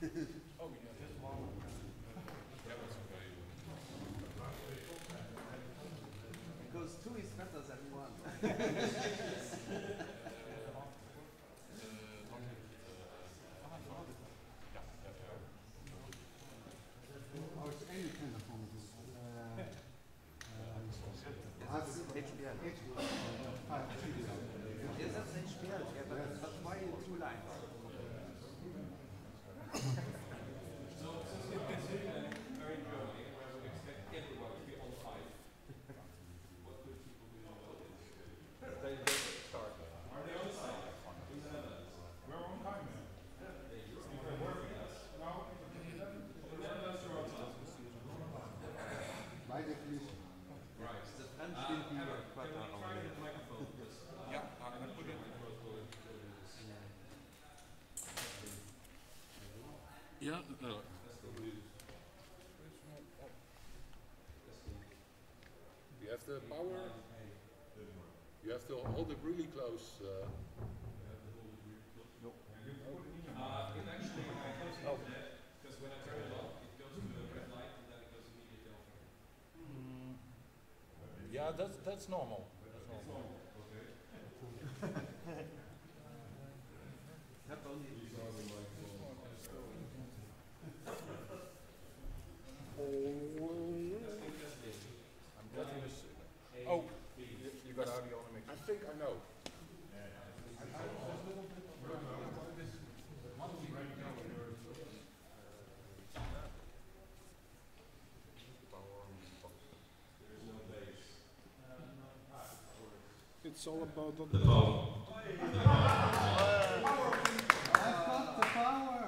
Oh, yeah, just one. Yeah, that's okay. Because two is better than one. Aus Engelken davon. HBL. Yes, that's HBL, yeah, but why two lines? So since we are in Germany, where I would expect everyone to be on five, what could people do about this? They start. Are they on site in the Netherlands? We're on time now. If they're working with us. No, In the Netherlands, you're on time. By definition. Right. Emma, can we try to get the microphone? Because, yeah, I'm gonna put it. Yeah, no. You have the power. You have to hold it really close. It actually goes into that, because when I turn it off, it goes to the red light and then it goes immediately off. Yeah, that's normal. That's normal. Not only I'm getting this. Oh, you got audio on the mix. I think I know. It's all about The phone. I've got the power.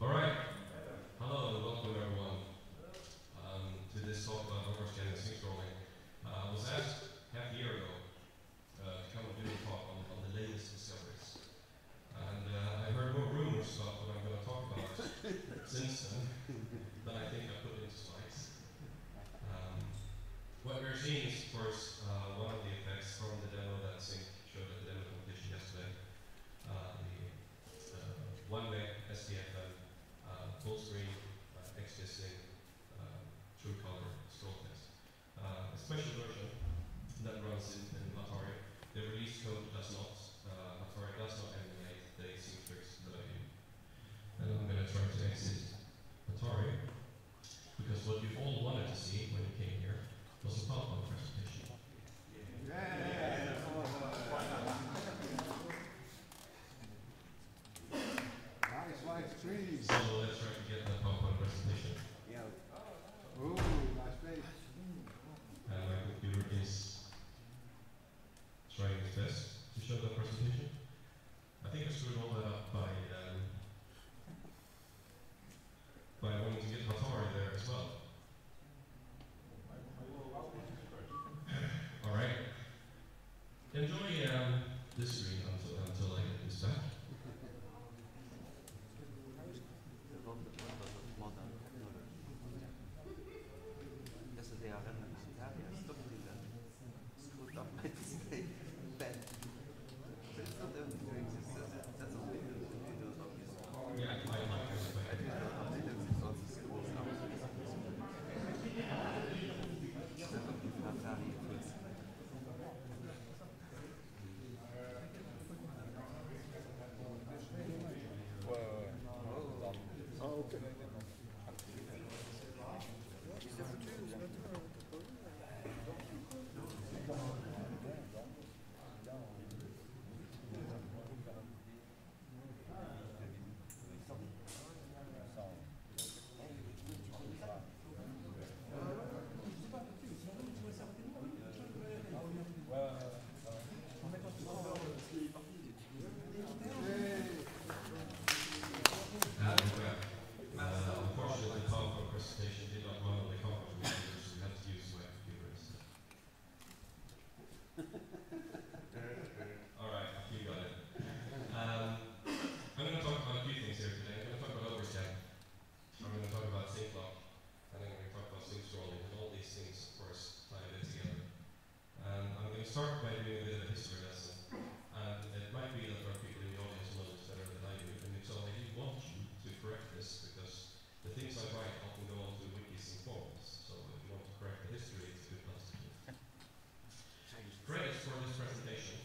Alright. Hello and welcome everyone to this talk about overscan and sync scrolling. I was asked half a year ago to come and do a talk on the latest discoveries. And I heard more rumors about what I'm going to talk about since then than I think I put into slides. What we're seeing is, of course, one of the effects from the demo that Sync showed at the demo competition yesterday. The one meg SDFM full screen existing true color scroll test. A special version that runs in Atari. The release code does not. Atari does not emulate the sync tricks that I do. And I'm going to try to exit Atari because what you all wanted to see when you came here was a PowerPoint presentation. Nice white screen. So let's try to get that PowerPoint presentation. yeah. Ooh, nice place. And my computer is trying its best to show that presentation. I think I screwed all that up by wanting to get Atari there as well. Alright. Enjoy this screen until I get this back. Yesterday I ran in Italia, stopped in the screwed up my display bed. But it's not only doing this, that's a Windows computers obviously. Yeah, I like this way. I did not know Linux is also screws up. Atari first. Oh, okay. Unfortunately, the PowerPoint presentation did not run on the conference computer, so we had to use my computer instead. Alright, you got it. I'm going to talk about a few things here today. I'm going to talk about overscan. I'm going to talk about sync lock. And I'm going to talk about sync scrolling. And all these things, of course, tie a bit together. I'm going to start by doing a bit of a history lesson. And might be that there are people in the audience who know this better than I do, and if so, I do want you to correct this because the things I write often go onto wikis and forums. So if you want to correct the history, it's a good place to do it. Credits for this presentation.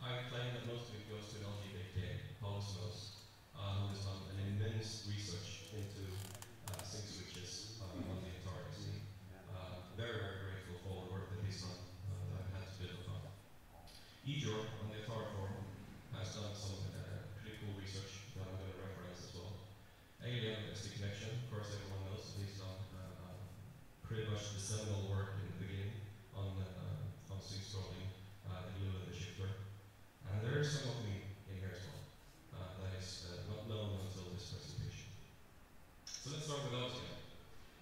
I claim that most of it goes to LGBT, Polismos, who has done an immense research into sync switches on the entire scene. Very, very grateful for all the work that he's done that I've had to build upon. Ejor on the Atari forum has done some pretty cool research that I'm going to reference as well. Alien is the connection, of course everyone knows that he's done pretty much the seminal work in the beginning on sync scrolling, the glue and the shifter. And there is some of me in here as well. That is not known until this presentation. So let's start with those again.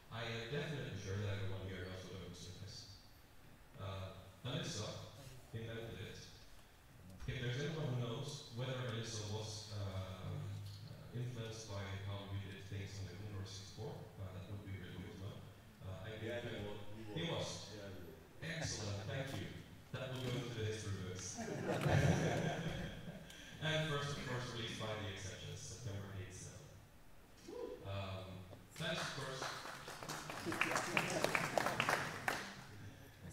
I am definitely sure that everyone here knows what OpenSync is. Alyssa invented it. If there's anyone who knows whether Alyssa was influenced by how we did things on the Commodore 64, that would be really good to know. He was. Excellent, thank you. That will go into the history books. And first, of course, released by the exceptions, September 8th. That is, of course,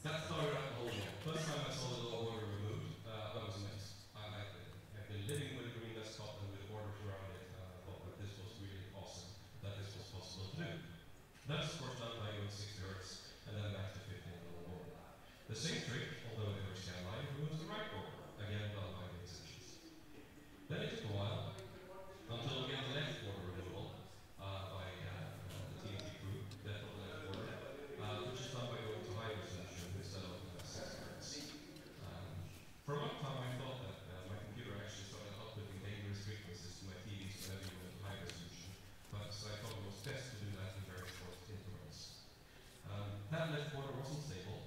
that started out the whole year. First time I saw the little border removed, I was amazed. I've been living with a green desktop and with borders around it. I thought that this was really awesome, that this was possible to do. That's, of course, done by going 60 Hz and then back to 15 little border. The same trick, although in the scan line, removes the right border, again done by the exceptions. Then it took a while until we get the left border removal by the TNT crew, left of the left border, which is done by going to high resolution instead of 6 Hz. For a long time I thought that my computer actually started outputting dangerous frequencies to my TVs whenever you went to high resolution, but so I thought it was best to do that in very short intervals. That left border wasn't stable.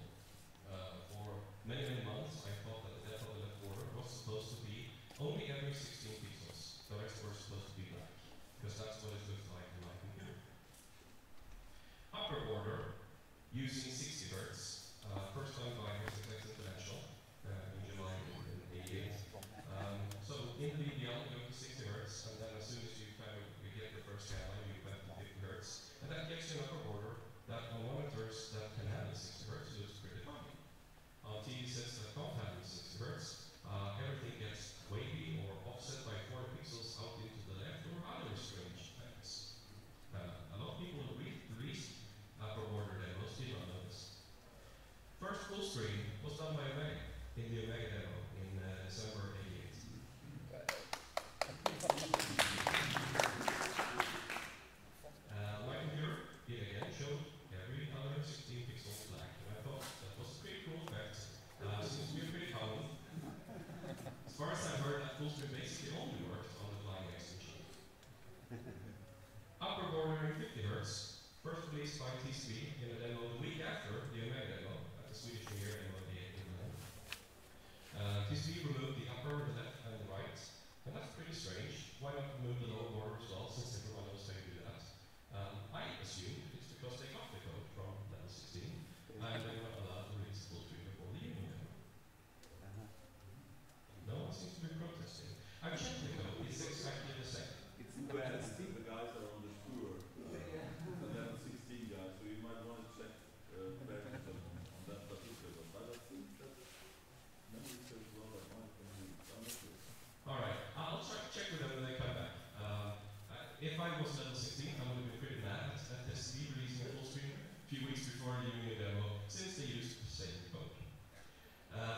For many, many months I thought that the depth of the left border was supposed to be only every 16 pixels. The rest were supposed to be black, because that's what it looks like in my computer. Upper border, using 60 Hz, first done by STNICCC International in July 88. So in the VDL you go to 60 Hz, and then as soon as you get the first scan line, you go to 50 Hz, and that gives you an upper border that on monitors that can handle 60 Hz looks pretty fine. On TV sets that don't handle 60 Hz, everything gets wavy or offset by 4 pixels out into the left or other strange effects. A lot of people who released upper border demos did not know this. First full screen was done by Omega in the Omega demo in December 88. My computer, yet again, showed every other 16 pixels black, and I thought that was a pretty cool effect. Seems to be pretty common. As far as I've heard, that full screen basically only works on the Flying X machine. Upper border in 50 Hz, first released by TSP in a demo the week after the Omega demo at the Swedish New Year demo in England. TSP removed the upper, the left, and the right, and that's pretty strange. Why not remove the lower border as well, since everyone knows how to do that? I assume it's because they got the code from level 16, and they were not allowed to release full screen before the Union demo. No one seems to be protesting. I've checked the code, it's exactly the same. It's bad. The guys are on the tour. The level 16 guys, so you might want to check back on that particular one. But I think that memory says well that might be used. Alright, I'll check with them when they come back. If I was level 16, I would have been pretty mad at TSP releasing a full screen a few weeks before the Union demo, since they used the same code.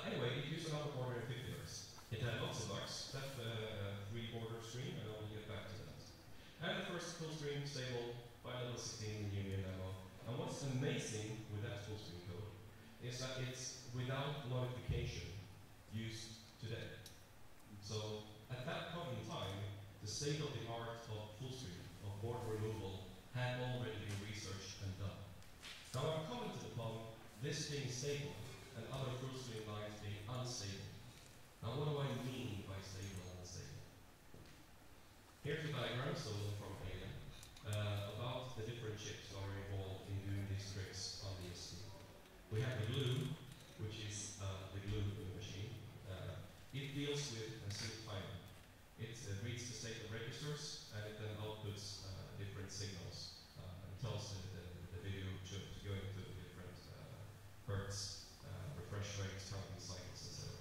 Anyway, it used another border in 50 Hz. It had lots of bugs, that 3-border screen, and I'll get back to that. And the first full screen stable by level 16 in the Union demo. And what's amazing with that full screen code is that it's without modification used today. So at that point in time, the state of the art of full screen, of border removal, had already been researched and done. Now I've commented upon this being stable and other full screen lines being unstable. Now what do I mean by stable and unstable? Here's a diagram stolen from Alien about the different chips that are involved in doing these tricks on the ST. We have the glue, which is the glue in the machine. It deals with sync timing. It reads the state of registers and it then outputs different signals and tells the video to go into different hertz, refresh rates, counting cycles, etc.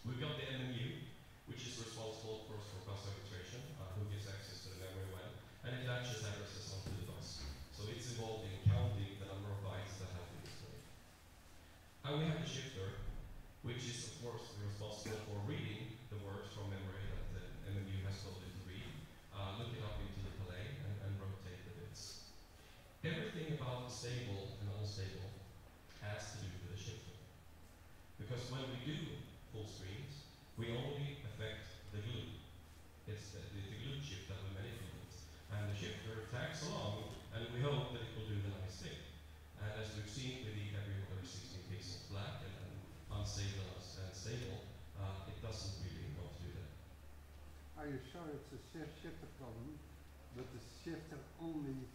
We've got the MMU, which is responsible, of course, for bus arbitration, who gives access to the memory when, and it latches addresses onto the bus. So it's involved in counting the number of bytes that have been displayed. And we have the shifter, which is, of course, responsible for reading the words from memory that the MMU has told it to read, look it up into the delay, and rotate the bits. Everything about the stable and unstable has to do with the shifter. Because when we do full screens, we only affect the glue. It's the glue chip that we manipulate. And the shifter tags along, and we hope that it will do the nice thing. And as we've seen with the every other 16 pixels black and unstable and stable, it doesn't really want to do that. Are you sure it's a shifter problem, but the shifter only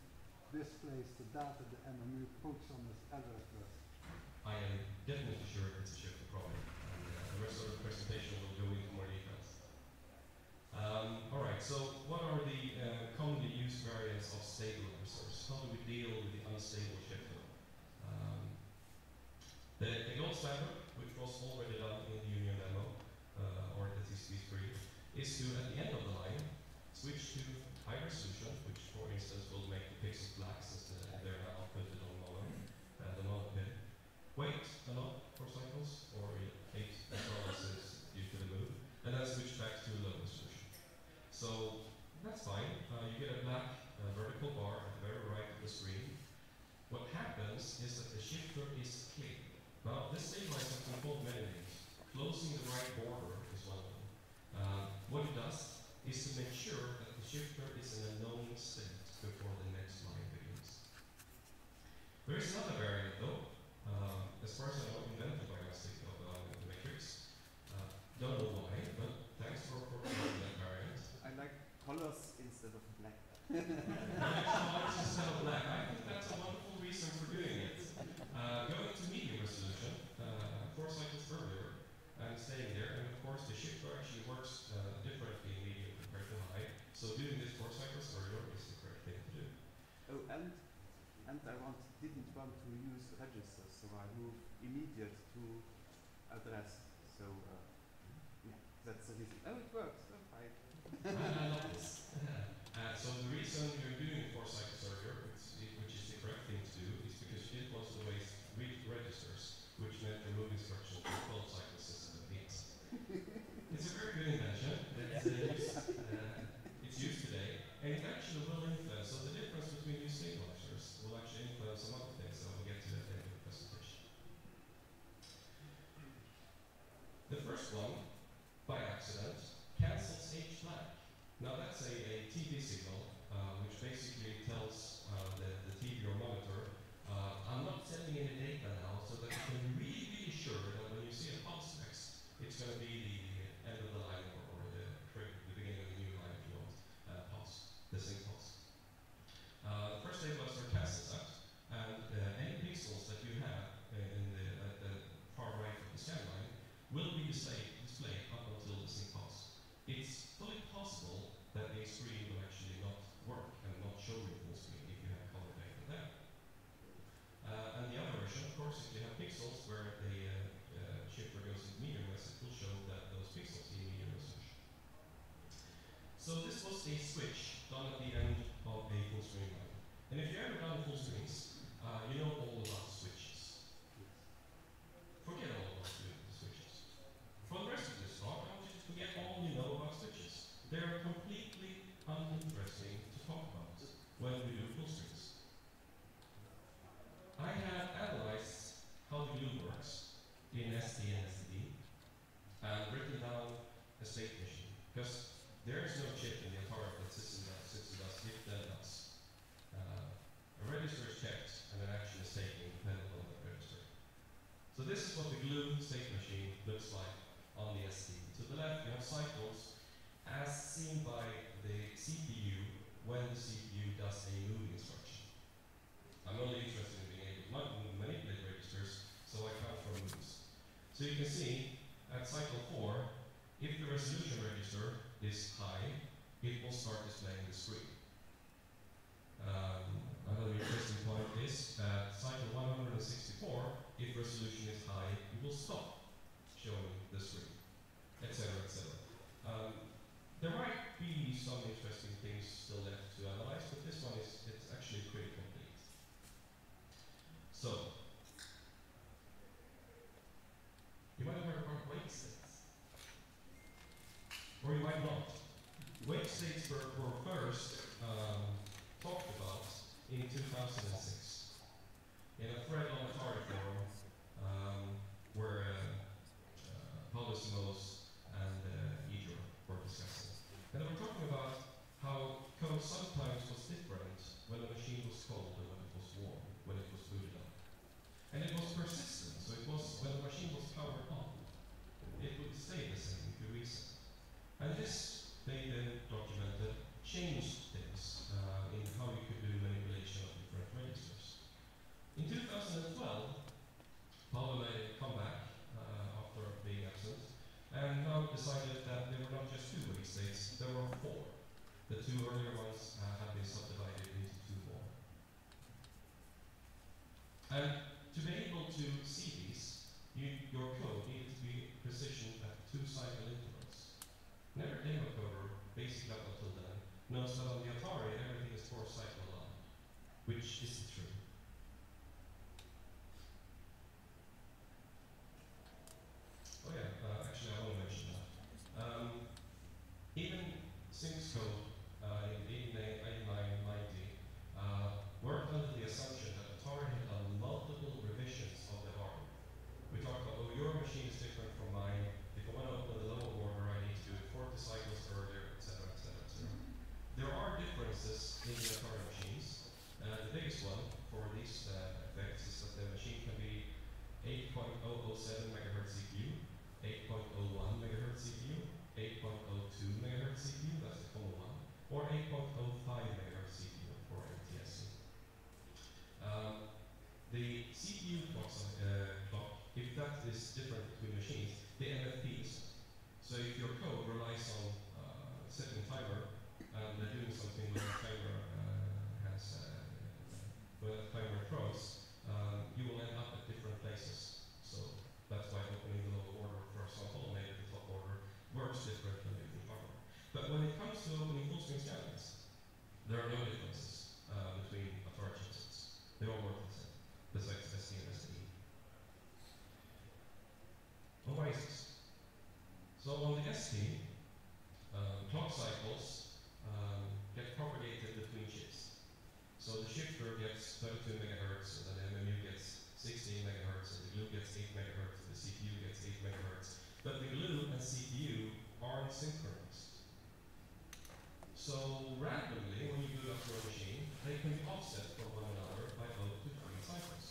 displays the data the MMU puts on this address bus? I am definitely sure it's a shifter problem, and the rest of the presentation will go into more details. Alright, so what are the commonly used variants of stabilizers? How do we deal with the unstable shifter? The gold standard, which was already done in the union demo, or the TCP3, is to, at the end of the line, switch to high resolution, which for instance will make the pixels black since they're now outputted on mono, the mono pin. Wait a lot for cycles, or 8 as well as is due to the move, and then switch back to low resolution. So that's fine. You get a black vertical bar at the very right of the screen. What happens is that the shifter is clicked. Now, this stabilizer can hold many things. Closing the right border is one of them. What it does is to make sure that the shifter is in a known state before the next line begins. There is another variant though, as far as I know, invented by Mastic of the Matrix. Don't know why, but thanks for providing that variant. I like colors instead of black. Colors instead of black. I think that's a wonderful reason for doing it. Going to medium resolution, 4 cycles earlier, and staying there, and of course the shifter actually works differently in medium compared to high, so doing this 4 cycles earlier is the correct thing to do. Oh, and I didn't want to use registers, so I moved immediate to address. So yeah, that's the reason. Oh, it works. Oh, fine. I love this. So the reason you're doing 4 cycles earlier, which is the correct thing to do, is because you did most of the ways read registers, which meant the move instructions for 12 cycles instead of 8. It's a very good invention. It's used today, and it actually will influence. So the difference between these stabilizers will actually influence some other things that we'll get to at the end of the presentation. The first one, by accident, cancels H flag. Now that's a TV signal, which basically tells the TV or monitor, I'm not sending any data now, so that you can be really sure that when you see a pulse text, it's going to be the end of the line or the beginning of the new line if you want, pulse, the sync pulse. The first stabilizer cancels that, and any pixels that you have at the far right of the scan line will be displayed up until the sync pulse. It's fully possible that the screen will actually not work and not show you full screen if you have color data there. And the other version, of course, if you have pixels where the shifter goes into medium res, it will show that those pixels in medium resolution. So this was a switch done at the end of a full screen line. And if you've ever done full screens, you know all about switches. Forget all about the switches. For the rest of this talk, I want you to forget all you know about switches. They're completely uninteresting to talk about when we do full screens. I have analyzed how the glue works in STNICCC and written down a state machine, because there is no chip in the Atari that sits in us if then does. A register is checked and an action is taken depending on that register. So this is what the glue state machine looks like on the ST. To the left you have cycles as seen by the CPU when the CPU does a move instruction. I'm only interested in being able to manipulate registers, so I count for moves. So you can see at cycle 4, if the resolution register is high, it will start displaying the screen. Another interesting point is at cycle 164, if resolution is high, it will stop showing the screen, etc., etc. There might be some interesting things still left to analyze, but this one it's actually pretty complete. So, you might have heard about wake states, or you might not. Wake states were first talked about in 2006 in a thread on Atari forum where Paulusmos and Idra were discussing. And they were talking about how code sometimes was different when the machine was cold and when it was warm, when it was booted up. And it was persistent, so it was when the machine was powered on, it would stay the same if you reset. And this, they then documented, changed things in how you could do manipulation of different registers. In 2012, Paolo made a comeback after being absent, and now decided that there were not just two wake states, there were four. The two earlier ones have been subdivided into two more. And to be able to see these, your code needed to be precisioned at 2 cycle intervals. Never demo coder, basically up until then, knows that on the Atari everything is 4 cycle aligned, which isn't true. Oh yeah, actually I want to mention that. Even Syncs code in 89, 90 worked under the assumption that Atari had done multiple revisions of the hardware. We talked about, oh, your machine is different from mine. If I want to open the lower order, I need to do it 40 cycles earlier, etc., etc., etc. There are differences in the Atari machines. The biggest one for these effects is that the machine can be 8.007 MHz CPU, 8.01 MHz CPU, 8.02 MHz CPU, that's the common one, or 8.05 MHz CPU for NTSC. The CPU clock, if that is different between machines, the MFP is. So if your code relies on setting timer and doing something when the timer when the timer throws, you will end up at different places. So that's why opening the lower order, for example, maybe the top order, works different than different hardware. But when it comes to opening full screen scanners, there are no differences between Atari chipsets. They all work the same, besides ST and STE. And why is this? So on the ST, clock cycles get propagated between chips. So the shifter gets 32 MHz, and then the MMU gets 16 MHz, and the glue gets 8 MHz, and the CPU gets 8 MHz. But the glue and CPU aren't synchronized. So randomly, when you boot up your machine, they can be offset from one another by 0 to 3 cycles.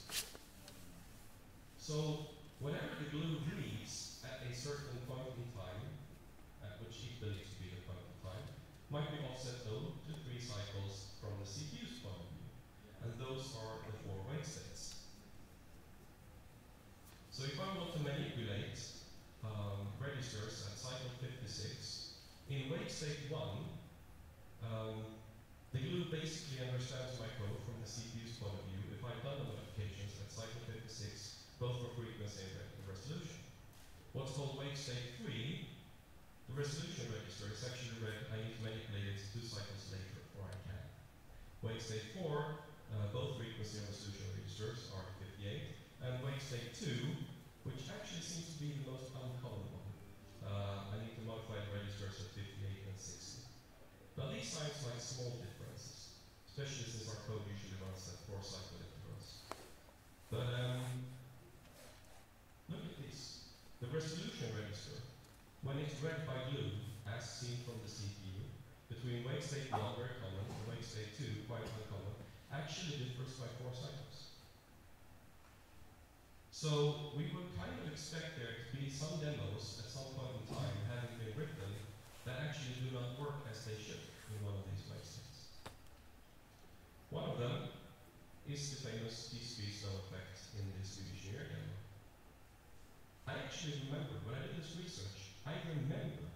So whenever the glue reads at a certain point in time, at which it believes to be the point in time, might be offset 0 to 3 cycles from the CPU's point of view. And those are the 4 wake states. So if I want to manipulate registers at cycle 56, in wake state 1, the glue basically understands my code from the CPU's point of view if I've done the modifications at cycle 56, both for frequency and resolution. What's called wake state 3, the resolution register is actually read, I need to manipulate it 2 cycles later, or I can. Wake state 4, both frequency and resolution registers are 58, and wake state 2, which actually seems to be the most uncommon one. I need to modify the registers at 58 and 60. Now these sound like small differences, especially since our code usually runs at 4 cycle intervals. But look at this. The resolution register, when it's read by glue, as seen from the CPU, between wake state 1, very common, and wake state 2, quite uncommon, actually differs by 4 cycles. So we would kind of expect there to be some demos at some point in time having been written that actually do not work as they should in one of these wake states. One of them is the famous D-Speed snow effect in the Swedish year demo. I actually remember, when I did this research, I remember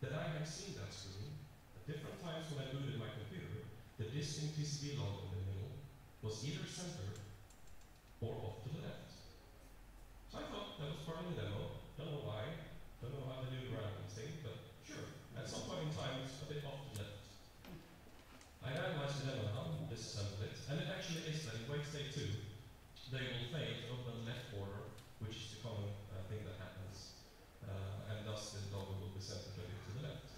that I had seen that screen at different times when I booted my computer. The disk in PCB log in the middle was either centered or off to the left. So I thought that was part of the demo. Don't know why, don't know how to do the random thing, but sure. At some point in time, it's a bit off to the left. I analyzed the demo now, disassembled it, and it actually is that in wait state 2, they will fail to open the left border, which is the common thing that happens, and thus the log will be centered a bit to the left.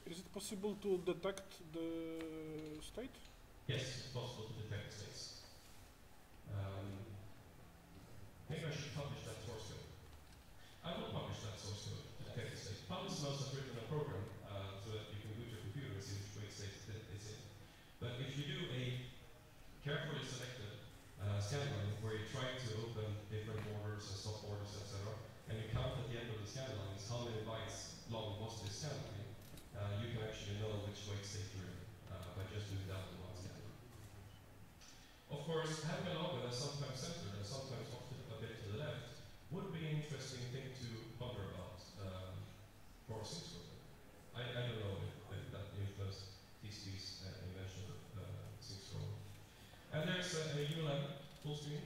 Is it possible to detect the state? Yes, it's possible to detect states. Maybe I should publish that source code. I will publish that source code to detect the state. Publish knows has written a program so that you can boot your computer and see which wait state it's in. But if you do a carefully selected scan line where you try to open different borders and stop borders, etc., and you count at the end of the scan lines how many bytes long was this scan line, you can actually know which wait state you're in by just doing that in one scan. Of course, having a log that's sometimes centered and sometimes off a bit to the left would be an interesting thing to ponder about for SINCCC. I don't know if that influenced TCP's invention of SINCCC. And there's a ULM full screen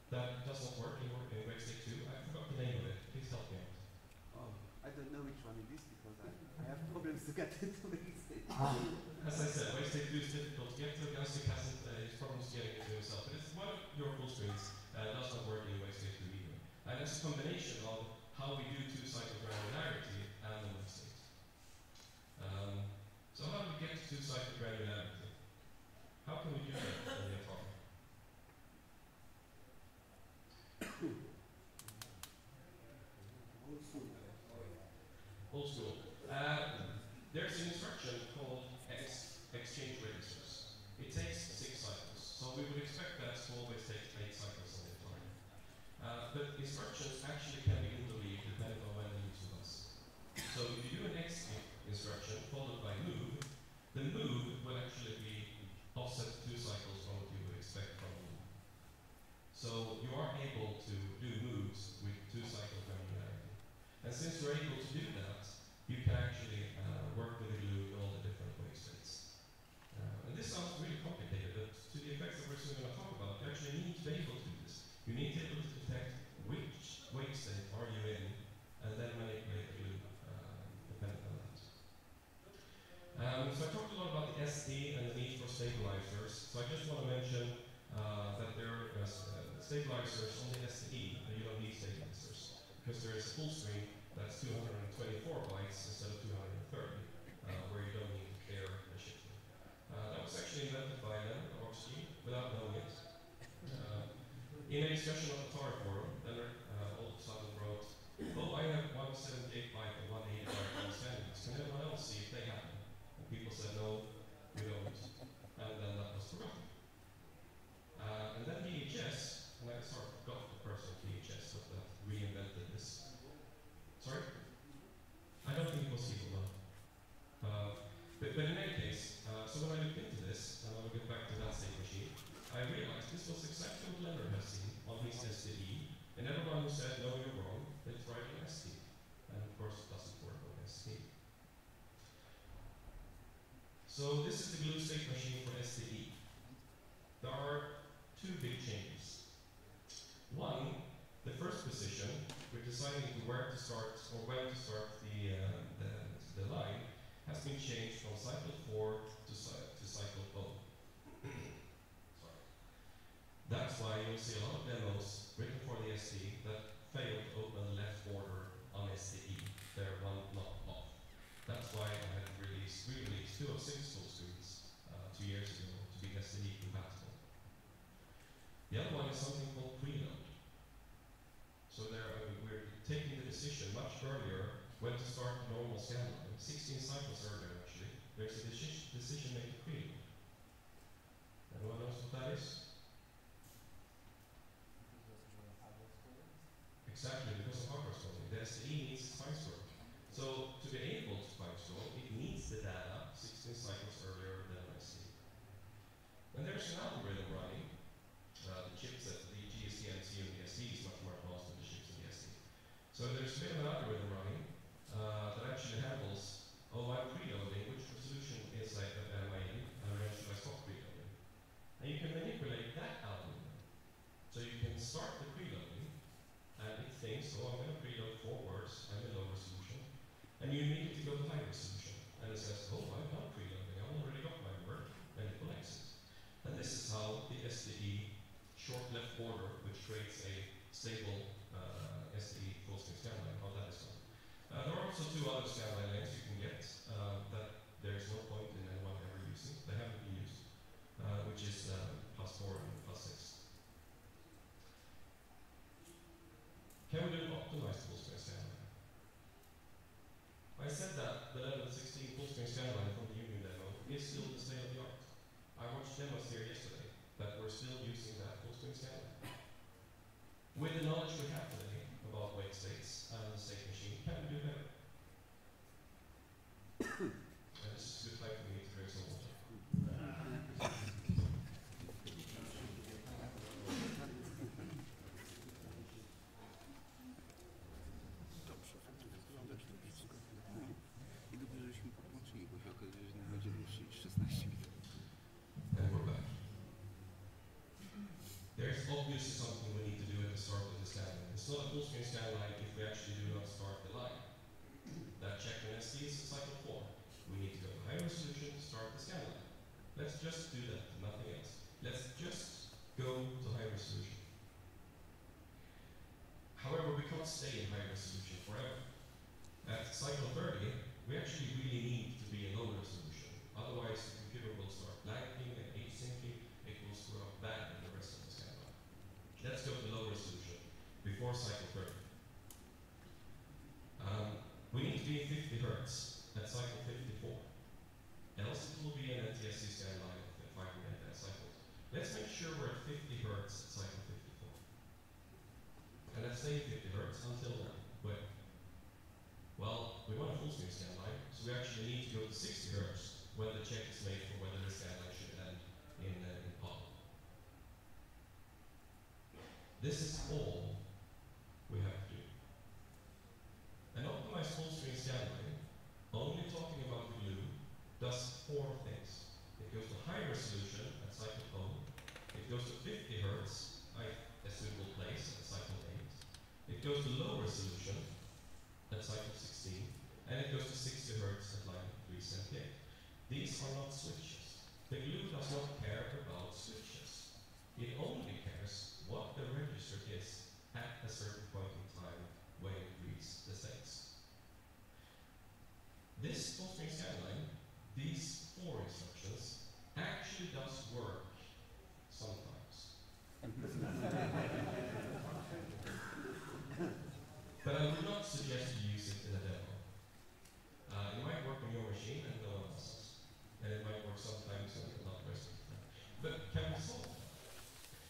that does not work in wait state 2. I forgot the name of it. Please help me out. Oh, I don't know which one it is because I have problems to get into wait state. As I said, wait state 2 is difficult to get to. Gansky hasn't problems getting into himself. But it's one of your full screens does not work in wait state 2 either. And it's a combination of how we do two-cycle granularity and the wait state. So how do we get to two-cycle granularity? How can we do that in the Atari? Old school. There's an instruction called exchange registers. It takes 6 cycles. So we would expect that to always take 8 cycles on the Atari. But instructions actually can be interleaved depending on when the user was. So if you do an X instruction followed by move, the move will actually be offset 2 cycles from what you would expect from a move. So you are able to do moves with 2-cycle granularity. And since you're able to do that, you can actually work with the glue in all the different wait states. And this sounds really complicated, but to the effects that we're soon going to talk about, you actually need to be able to do this. You need to be able to detect which wait state are you in, and then manipulate the glue depending on that. So I talked a lot about the SD and the need for stabilizers. So I just want to mention that there are stabilizers on the STE, and you don't need stabilizers, because there is a full screen that's 224 bytes instead of 230, where you don't need to clear the shifter. That was actually invented by them, Orsky, without knowing it. In a discussion on the Atari forum, Leonard all of a sudden wrote, "Oh, I have 178 byte and 180 byte understandings. Can anyone else see if they have them?" And people said, "No, we don't." And then that was forgotten. And then VHS, and I sort of forgot the person at VHS that reinvented this. Sorry? I don't think it was evil, no. But in any case, so when I looked into this, and I will get back to that state machine, I realized this was exactly what Leonard has seen on his STE, and everyone who said, "No, you're wrong," they tried an ST. And of course, it doesn't work on ST. So this is the glue state machine for STE. There are 2 big changes. One, the first position, we're deciding where to start or when to start the line, has been changed from cycle 4 to cycle 0. Sorry. That's why you'll see a lot of demos written for the ST that fail to open the left border on STE. They're not off. That's why I had re-released 2 of 6 full screens 2 years ago to be STE compatible. The other one is something called preload. So we're taking the decision much earlier when to start the normal scan line, 16 cycles earlier actually. There's a decision-making preload. Anyone knows what that is? Exactly, because of hardware scrolling. The STE needs spine scroll. So to be able to spine scroll, it needs the data 16 cycles earlier than STE. And there's an algorithm running. The chipset, the GSC MC and the ST is much more advanced than the chipset. So there's been an algorithm running that actually handles, oh, I'm preloading, which resolution is like am I in, and when should I stop preloading? And you can manipulate that algorithm. So you can start the preloading, and it thinks, oh, I'm going to preload 4 words, I'm in low resolution, and you immediately go to high resolution, and it says, oh, I'm not preloading, I've already got my word, and it collects it. And this is how the STE short left border, which creates a stable STE full string scanline, how that is done. There are also 2 other scanline lengths you can get that there is no point in anyone ever using. They haven't been used, which is +4 and +6. Can we do an optimized full string scanline? I said that the level 16 full string scanline from the Union demo is still the state of the art. I watched demos here yesterday that we're still using that full string scanline. With the knowledge we have today about wake states and the state machine, can we do better? And this is a good time for me to drink some water. And we're back. There's obviously something we need to do at the start of the scanline. It's not a full screen scanline if we actually do not start the line. That check on SD is cycle 4. We need to go to high resolution to start the scanline. Let's just do that, nothing else. Let's just go to high resolution. However, we can't stay in high resolution forever. At cycle 30, we actually really need to be in low resolution. Otherwise, the computer will start lagging and asyncing. It will screw up bad in the rest of the scanline. Let's go to low resolution before cycle 30. We need to be 50 Hertz at cycle 54. Else it will be an NTSC scanline of 5 minute cycles. Let's make sure we're at 50 Hertz at cycle 54. And let's stay 50 Hertz until when? When? Well, we want a full screen scanline, so we actually need to go to 60 Hertz when the check is made for whether the scanline should end in pop. This is all we have to do. An optimized full screen scanline, only talking about the glue, does 4 things. It goes to high resolution at cycle 0. It goes to 50 Hertz at a suitable place at cycle 8. It goes to low resolution at cycle 16. And it goes to 60 Hertz at line 378. These are not switches. The glue does not care about switches. It only cares what the register is at a certain point in time when it reads the states. This full screen scanline, these 4 instructions, actually does work sometimes. But I would not suggest you use it in a demo. It might work on your machine and no one else's. And it might work sometimes and not the rest of the time. But can we solve that?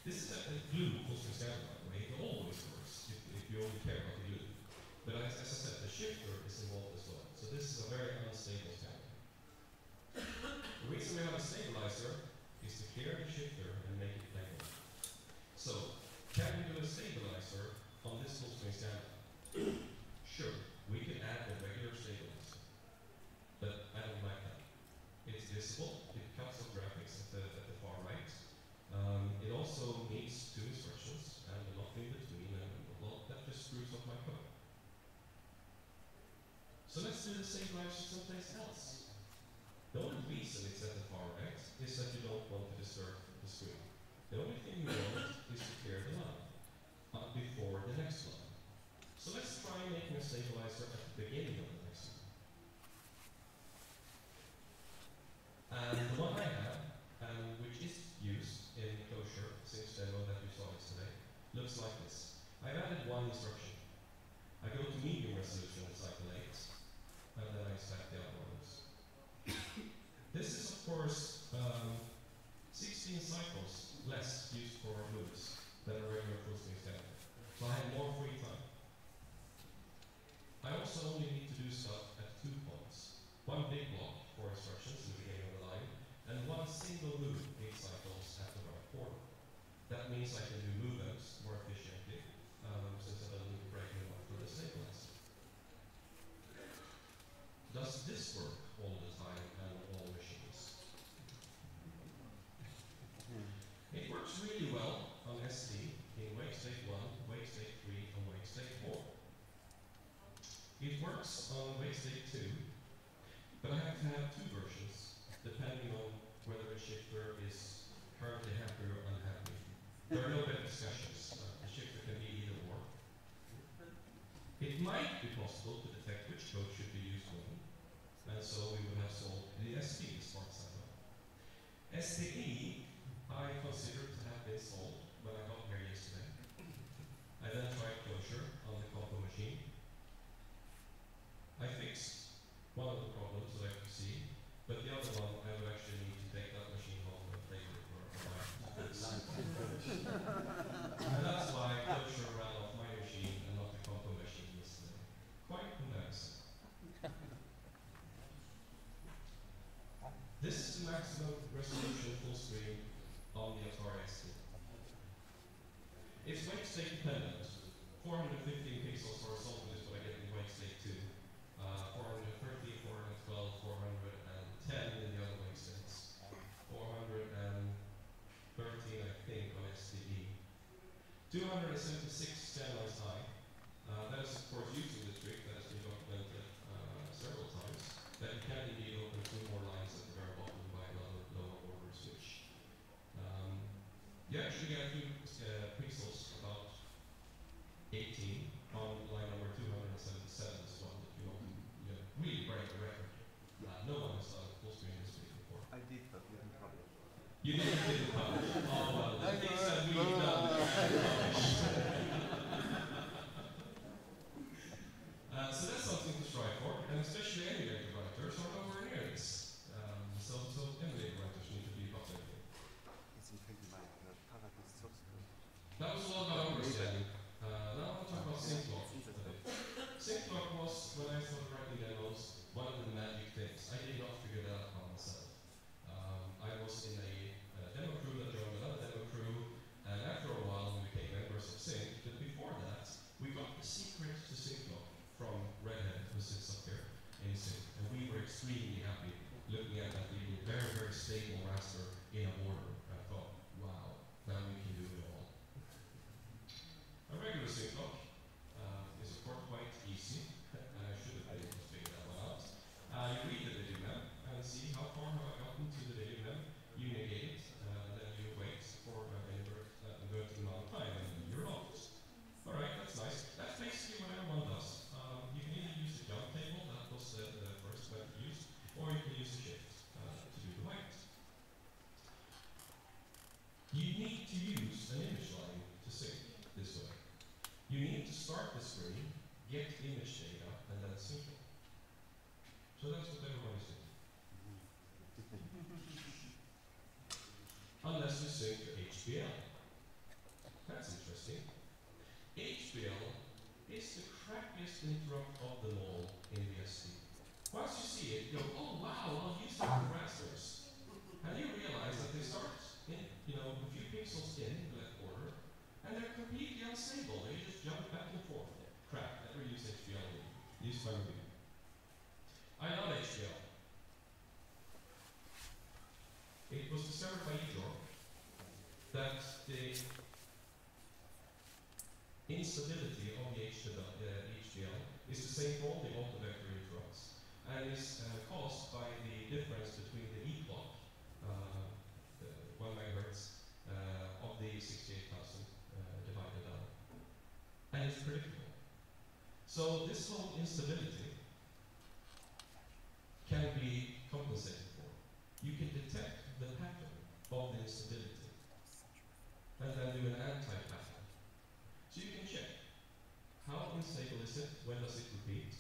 This is a glue full screen scanline, by the way. It always works if you only care about the glue. But as I said, the shifter is involved as well. So this is a very unstable scanline. The reason we have a stabilizer is to clear the shifter and make it playable. So, can we do a stabilizer on this full screen scanline? Sure, we can add a regular stabilizer. But I don't like that. It's visible, it cuts off graphics at the far right. It also needs 2 instructions and a lot in between, and well, that just screws up my code. So let's do the stabilizer someplace else. The only reason it's at the far right is that you don't want to disturb the screen. The only thing you want is to clear the line before the next line. So let's try making a stabilizer at the beginning of the next line. And the one I have, which is used in closure since demo that you saw yesterday, looks like this. I've added 1 instruction. I go to medium resolution at cycle 8, and then I stack the other ones. This is, of course, 16 cycles less used for moves than a regular full screen scanline. So I have more free time. I also only need to do stuff at 2 points. 1 big block for instructions in the beginning of the line, and 1 single move 8 cycles at the right border. That means I can do movements more efficiently, since I don't need to break them up for the stabilizer. wait state 2, but I have to have 2 versions, depending on whether the shifter is currently happy or unhappy. There are no better discussions. The shifter can be either or. It might be possible to detect which code should be used when, and so we would have solved the ST, the smart setup. STE, I consider to have been solved when I got here yesterday. I then tried closure on the compo machine. I fixed one of the problems that I could see, but the other one I would actually need to take that machine home and take it for a while. And that's why closure ran off my machine and not the compo machine yesterday. Quite embarrassing. This is the maximum resolution full screen on the Atari ST. It's wait state dependent. 415 pixels horizontal is what I get in wait state 2. 430, 412, 410 in the other wait states. 413, I think, on STE. 276 standardized high. That is, of course, using the trick that has been documented several times, that you can indeed open 2 more lines at the very bottom by another lower order switch. You actually get a few pixels, about 18, on line number 277 as well, if you want to really break the record. No one has done full screen display before. I did, but we didn't publish. You didn't publish? Oh, well, the things that we've done published. So that's something to strive for, and especially emulator writers are nowhere near this. So emulator writers need to be updated. It's intriguing by paradox source code. That was all about understanding. Now I want to talk about SyncBlock. SyncBlock was, when I started writing demos, one of the magic things. I did not figure that out by myself. I was in a demo crew that joined another demo crew, and after a while we became members of Sync, but before that, we got the secret to SyncBlock from Redhead, who sits up here in Sync, and we were extremely happy looking at that really very, very stable raster in a border. I thought, wow, now we can do it all. A regular sync block is of course quite easy, and I should have been able to figure that one out. You read the video map and see how far have I gotten to the video map. You negate it, then you wait for an inverted amount of time, and you're locked. Alright, that's nice. That's basically what everyone does. You can either use the jump table, that was the first method used, or you can use the shift to do the wait. You need to use an image line to sync this way. You need to start the screen, get image data, and then sync it. So that's what everyone is doing. Unless you sync to HBL. That's interesting. HBL is the crappiest interrupt of them all in the ST. Once you see it, you go, oh wow, I'll use different rasters. And you realize that they start in, a few pixels in the left border, and they're completely unstable. They just jump back and forth. Crap, never use HBL. Use my review. I love HBL. It was discovered by Igor that the instability of the HBL is the same for all the multi-vector interrupts, and is caused by the difference between the E clock, 1 megahertz, of the 68,000 divided down. And it's predictable. So this whole instability can be compensated for. You can detect the pattern of the instability, and then do an anti-pattern. So you can check, how unstable is it, when does it repeat?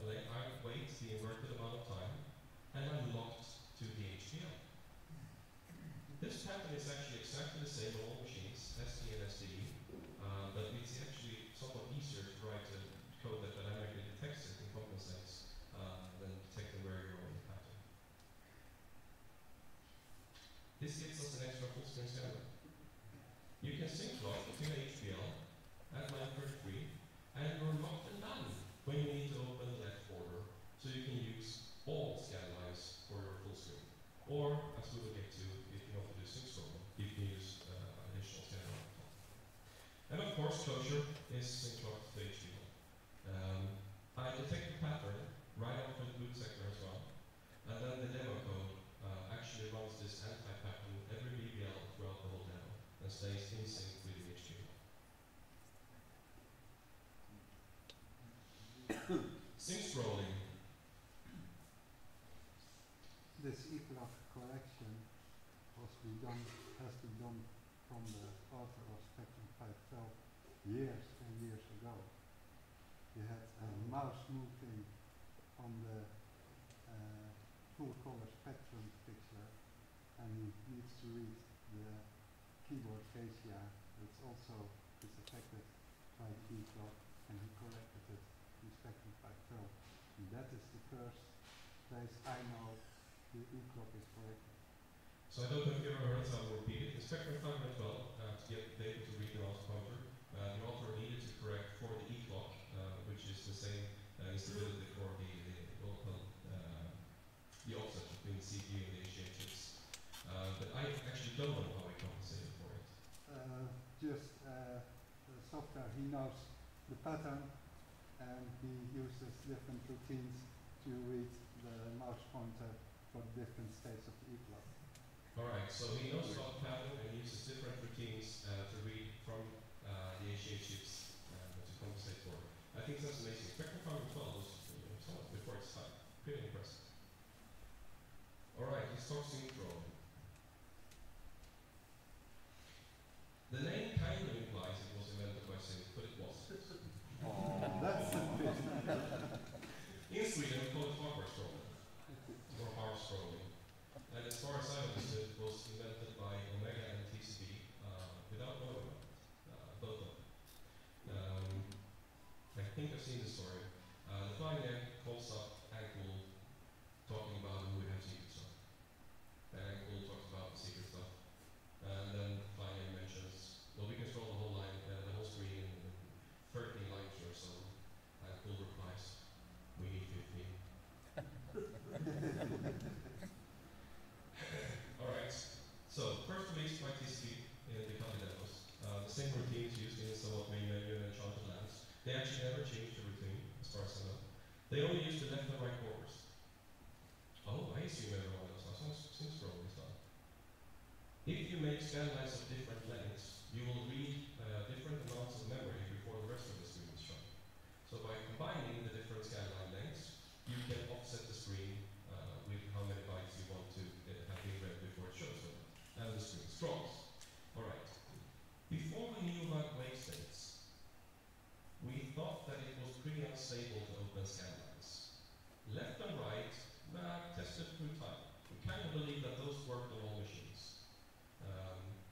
Well, I wait the inverted amount of time, and I'm locked to the HBL. This pattern is actually exactly the same on all machines, ST and STE, but it's actually somewhat easier to write a code that dynamically detects it and compensates than detecting where you're on the pattern. This gives us an extra full screen scanner. You can sync block to HBL at line 33, and you're locked and done when you need to open the left border, so you can use all scan lines for your full screen. Or, as we will get to, if you want to do sync scrolling, you can use additional scan line. And of course, closure is sync blocked to HBL. I detect the pattern right Sync scrolling. This eClock correction has been done from the author of Spectrum 512 years and years ago. You had a mouse moving on the full color spectrum picture, and he needs to read the keyboard fascia, which also is affected by the eClock, and he corrected it in Spectrum 512. And that is the first place I know the eClock is corrected. So I don't know if you ever heard someone repeat it. In Spectrum 512, to get the data to read the mouse pointer, the author needed to correct for the eClock, which is the same instability for the offset between the CPU and the HDA chips. But I actually don't know how we compensated for it. The software, he knows the pattern, and he uses different routines to read the mouse pointer for different states of the eClock. Alright, so he knows about the pattern and uses different routines to read from the HDA chips to compensate for it. I think that's amazing. Spectrum 512 was somewhat before its time. Pretty impressive. Alright, let's talk sync scrolling. The name kind of implies it was invented by sync, but it wasn't. That's a bit. In Sweden, we call it hardware scrolling, or hard scrolling. And as far as I understood, it was invented by Omega and TCB without knowing about it, both of them. I think I've seen the story. The flying egg calls up Ankle talking about who would have secret stuff. And Ankle talks about the secret stuff. And then flying egg mentions, well, we can scroll the whole line, the whole screen in 13 lines or so. Ankle replies, we need 15. Alright, so first released by TCP in the Kali demos. The same routines used in somewhat main menu and enchanted lands. They actually never changed the routine, as far as I know. They only used the left and right borders. Oh, I assume everyone knows how sync scrolling is done. If you make scan lines of different lengths, you will read different amounts of memory before the rest of the screen is shown. So by combining the different scan line lengths, you can offset the screen with how many bytes you want to have been read before it shows them, and the screen scrolls. Alright. Before we knew about wave states, we thought that it was pretty unstable to open scan lines. Left and right, tested through time. We kind of believe that those worked on all machines.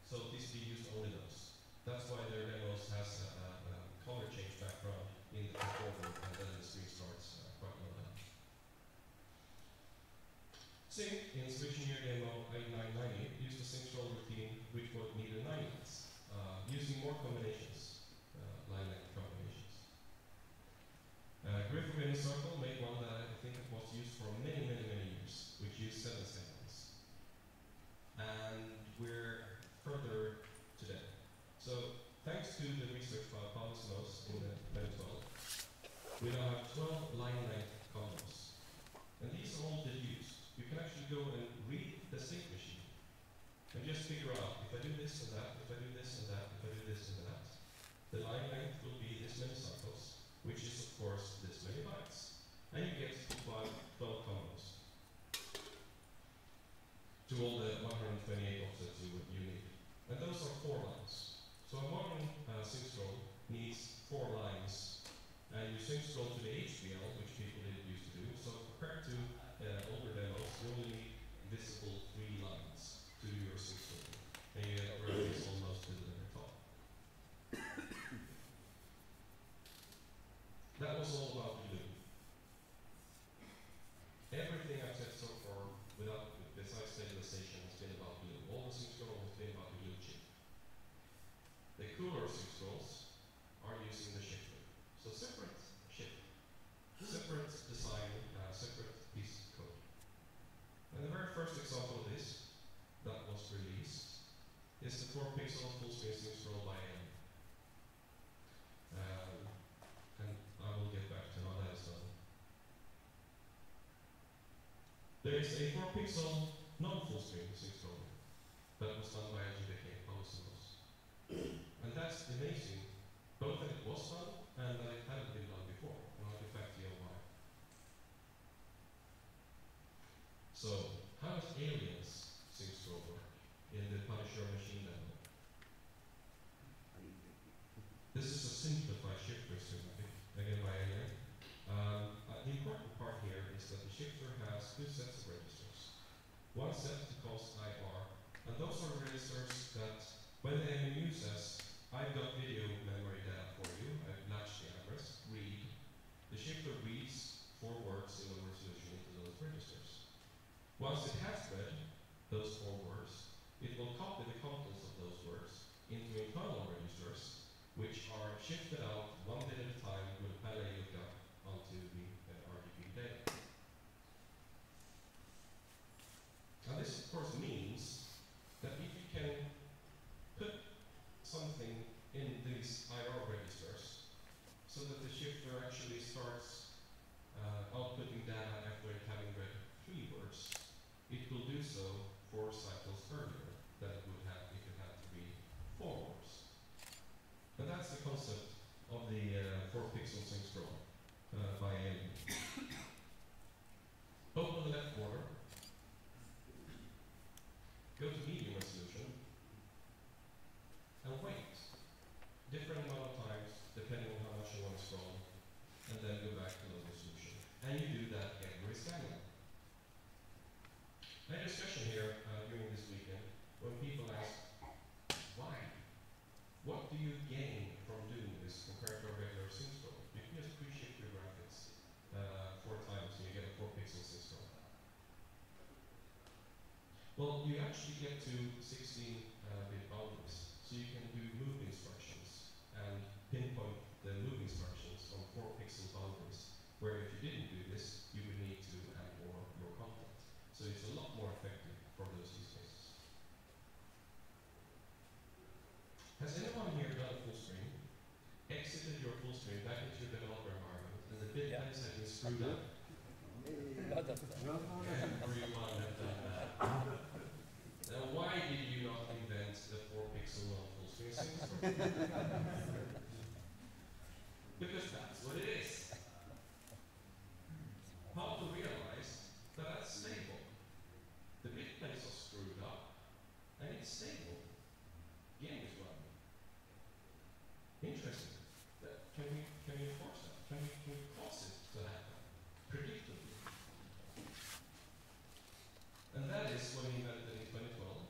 So TCP used only those. That's why their demos has a color change background in the controller, and then the screen starts quite low down. Sync in switching year demo 8990 used a sync scroll routine which would need 9 lines, using more combinations, line length combinations. Griffith in a Circle made one that I think was used for many years, which used 7 scan lines. And we're further today. So thanks to the research by Paulus in 2012, we now have 12 line length combos. And these are all diffused. You can actually go and read the sync machine and just figure out if I do this and that, if I do this and that, if I do this and that, the line length will be this many cycles, which is of course this many bytes. And you get 12 combos to all the 128 offsets you need. And those are 4 lines. So a modern sync scroll needs 4 lines, and you sync scroll to the HBL, which people didn't used to do. So compared to older demos, you only need visible 3 lines to do your sync scroll, and you get graphics almost to the very top. That was all about glue. Everything I've said so far, besides stabilization, has been about glue. All the sync scroll has been about the glue chip. The cooler sync scrolls are using the shifter. So separate chip, separate design, separate piece of code. And the very first example of this that was released is the 4-pixel full screen sync scroll by AM. And I will get back to how that is done. There is a 4-pixel non-full screen sync scroll that was done by LGBK Polysonos. And that's amazing, both that it was done and that it hadn't been done before. And I'll get back to you on your machine level. This is a simplified shifter schematic, again by Alien. The important part here is that the shifter has two sets of registers. One set calls IR, and those are registers that when the MMU says, I've got video memory data for you, I've latched the address, read, the shifter reads 4 words in the resolution into those registers. Once it has read those 4 words, it will copy the contents of those words into internal registers, which are shifted out 1 bit at a time with a parallel lookup onto the RGB data. Now this of course means that if you can put something in these IR registers so that the shifter actually starts outputting data after it having read 3 words, it will do so 4 cycles earlier than it would have if it had to read 4 words. And that's the concept of the 4-pixel sync scroll by Alien. Open the left border, go to medium resolution, and wait. Different amount of times depending on how much you want to scroll, and then go back to low resolution. And you do that every scanning. I had a discussion here during this weekend when people ask, why? What do you gain from doing this compared to a regular sync scroll? You can just pre-shift your graphics 4 times and you get a 4-pixel sync scroll. Well, you actually get to 16-bit boundaries, so you can do move instructions and pinpoint the move instructions on 4-pixel boundaries, where if you didn't do this, you would need to add more your content. So it's a lot more effective for those use cases. Has anyone here done a full screen, exited your full screen back into your developer environment, and the bit plays have been screwed up? Everyone have done that. Now why did you not invent the 4-pixel non-full screen sync scroll? Because that's what it is. How to realize that that's stable. The bit plays are screwed up, and it's stable. Game is running. Interesting. Can we enforce that? Can we cause it to happen predictably? And that is what he invented in 2012.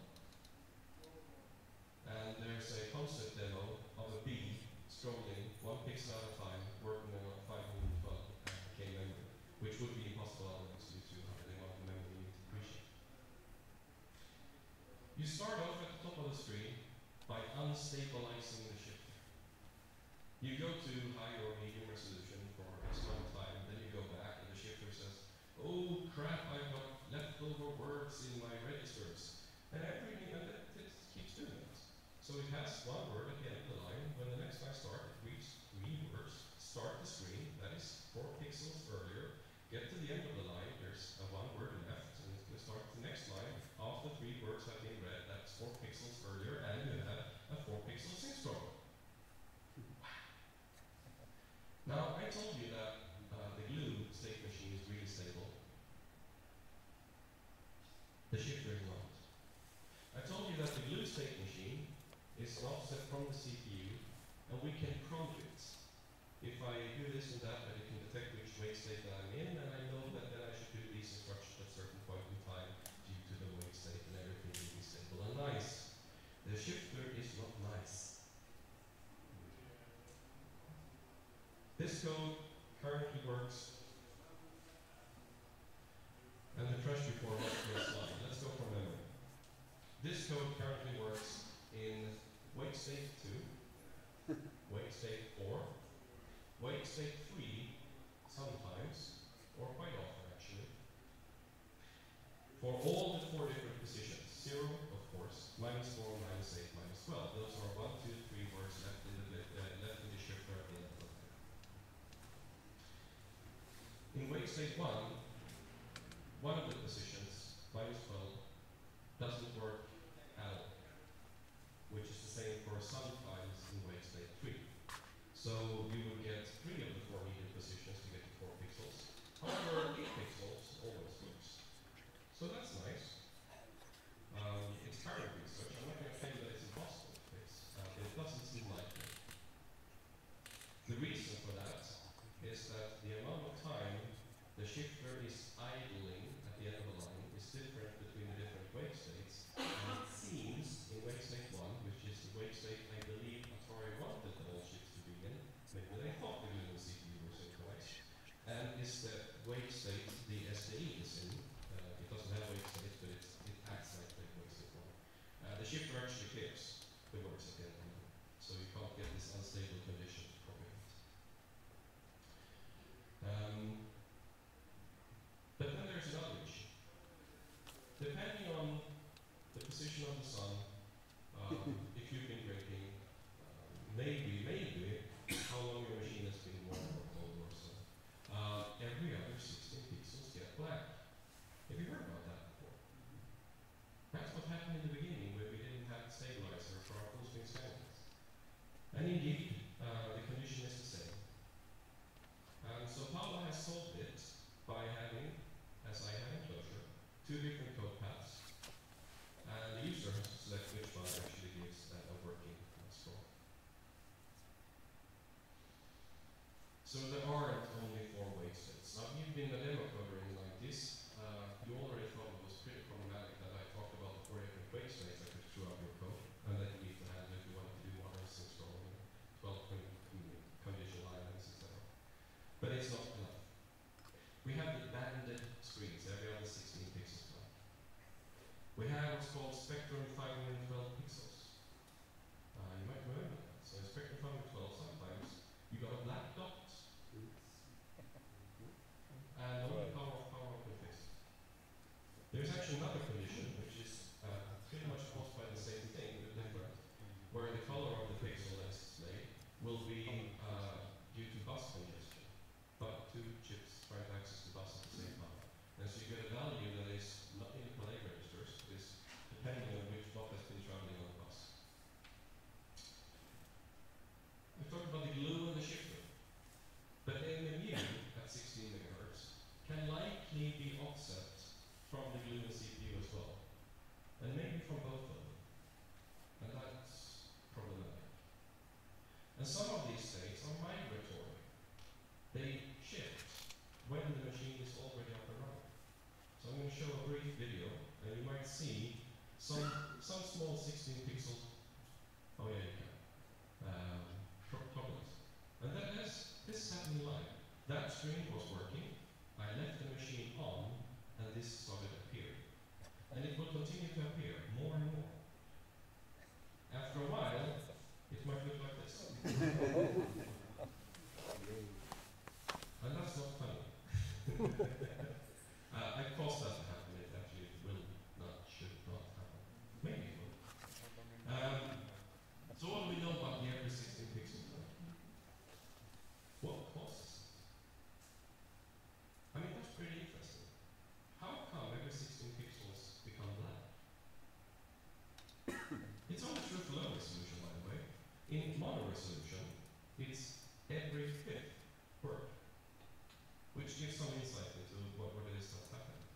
And there's a concept demo of a bee scrolling 1 pixel at a time, working on a 512K memory, which would be impossible otherwise due to the amount of memory you need to appreciate. You start off at the top of the screen by unstabilizing the shifter. You go to high or medium resolution for X amount of time, then you go back and the shifter says, oh crap, I've got leftover words in my registers. And it keeps doing it. So it has 1 word at the end of the line. When the next time starts, it reads 3 words. Start the screen, that is 4 pixels earlier. Get to the end of the line, there's a 1 word left, and it's going to start the next line. After 3 words have been read, that's 4 pixels earlier, and you have a 4-pixel sync scroll. Now, I told you that the glue state machine is really stable. The shifter is not. I told you that the glue state machine is an offset from the CPU, and we can prompt it. If I do this and that, then it can detect which wait state that I'm in, and I know that then I should do these instructions at a certain point in time due to the wait state and everything will be stable and nice. The shifter is not nice. This code currently works, and the trash report was the slide. Let's go from memory. This code currently works in wait state 2, wait state 4, wait state 3 sometimes, or quite often actually, for all the 4 different positions. 0, of course, -4, -8, -12. Those are 1, 2, 3 words left in the shifter at the end of the line. In wait state 1, one of the positions, -12, doesn't work at all, which is the same for sometimes in wait state 3. So you would get 3 of the 4 needed positions to get to 4 pixels. However, 8 pixels always works. So that's nice. It's current research. I'm not going to the shifter is idling at the end of the line is different between the different wake states. And it seems in wake state 1, which is the wake state I believe Atari wanted the whole shift to be in, maybe they thought the glue and CPU were synchronized, and is the wake state the STE is in. It doesn't have wake states, but it acts like the wake state 1. The shifter actually clears the works at the end of the line, so you can't get this unstable condition to propagate. But then there's another issue. Depending on the position of the sun, if you've been drinking, maybe how long your machine has been warm or cold or so, every other 16 pixels get black. Have you heard about that before? That's what happened in the beginning when we didn't have stabilizer for our full screen scanlines. And indeed, the condition is the same. So Paula has solved it by having, as I have in Clojure, 2 different code paths. And the user has to select which one actually gives a working score. So there aren't only 4 wake states. Now, if you've been a demo coder like this, you already thought it was pretty problematic that I talked about the 4 different wake states that could screw up your code, and that you need to handle if you wanted to do more instance scrolling, 12 conditional lines, etc. But it's not enough. We have the banded screens, every other 16 pixels black. We have what's called spectrum 512 pixels. You might remember that. So in spectrum 512, sometimes you got a black dot. And only power off can fix it. There's actually another condition, which is pretty much caused by the same thing, but different, where the color of the pixel that's displayed will be due to bus congestion, but 2 chips trying to access the bus at the same time. And so you get a value that is not in the play registers, but is depending on which block has been traveling on the bus. I've talked about the glue and the shifter, but the MMU at 16 MHz can likely be offset from the glue and CPU as well, and maybe from both of them, and that's problematic. And some of these states are migratory. They shift when the machine is already up and running. So I'm going to show a brief video, and you might see some small 16 pixel, oh yeah, you can, problems. And this is happening live. That screen was working, I left the machine on, and this started appearing. And it will continue to appear more and more. After a while, it might look like this. And that's not funny. I caused that to happen. It actually should not happen. Maybe it will. So what do we know about the every 16 pixels? What causes it? I mean, that's pretty interesting. How come every 16 pixels become black? It's only true for low resolution, by the way. In mono resolution, it's every 5th word, which gives some insight into what it is that's happening.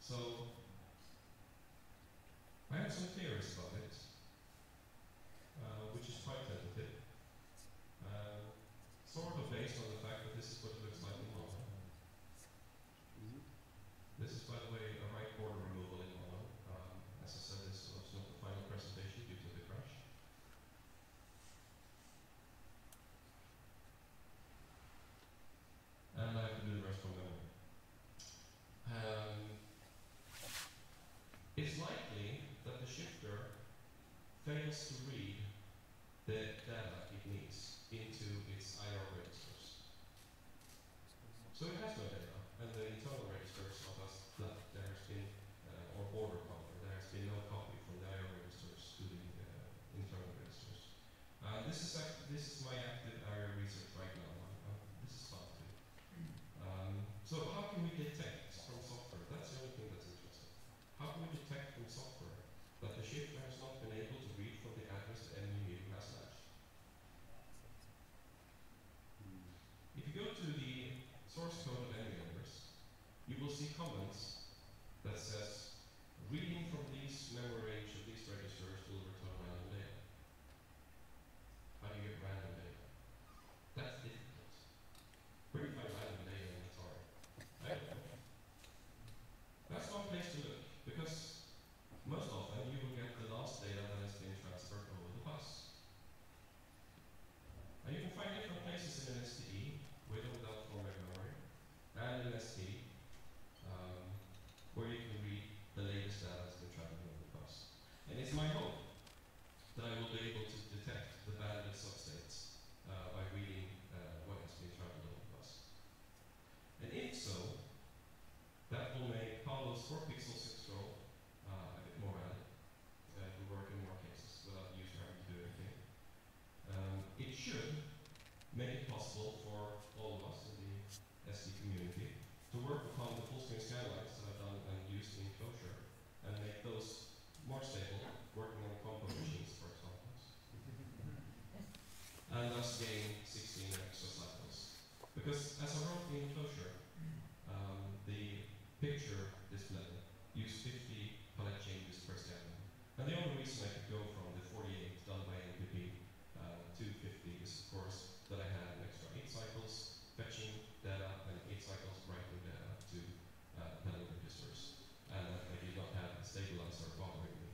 So, I have some theories about it, which is quite tentative. Sort of based on the fact that this is what it looks like in mono. This is, by the way, a right border removal in mono. As I said, this was not the final presentation due to the crash. And I have to do the rest from memory. It's likely that the shifter fails to read the data it needs into its IR registers. So it has no data, and the internal registers are thus flat. There has been, or border counter, there has been no copy from the IR registers to the internal registers. This is my active area research right now. This is fun too. So how can we detect from software? That's the only thing that's interesting. How can we detect from software that the shifter has not been able to read from the address the MMU has matched? If you go to the source code of emulators, you will see comments that says, reading from these memory range of these registers will return random data. How do you get random data? That's difficult. Where do you find random data in Atari? screen scanlines that I've done and used the enclosure and make those more stable, working on combo machines, for example. And thus gain 16 extra cycles. Because as I wrote the enclosure, the picture display used 50 palette changes per scanline. And the only reason I could go from the 48 done by NPP to 50 is, of course, that I had an extra 8 cycles fetching data and 8 cycles writing data to panel registers. And that I did not have a stabilizer bothering me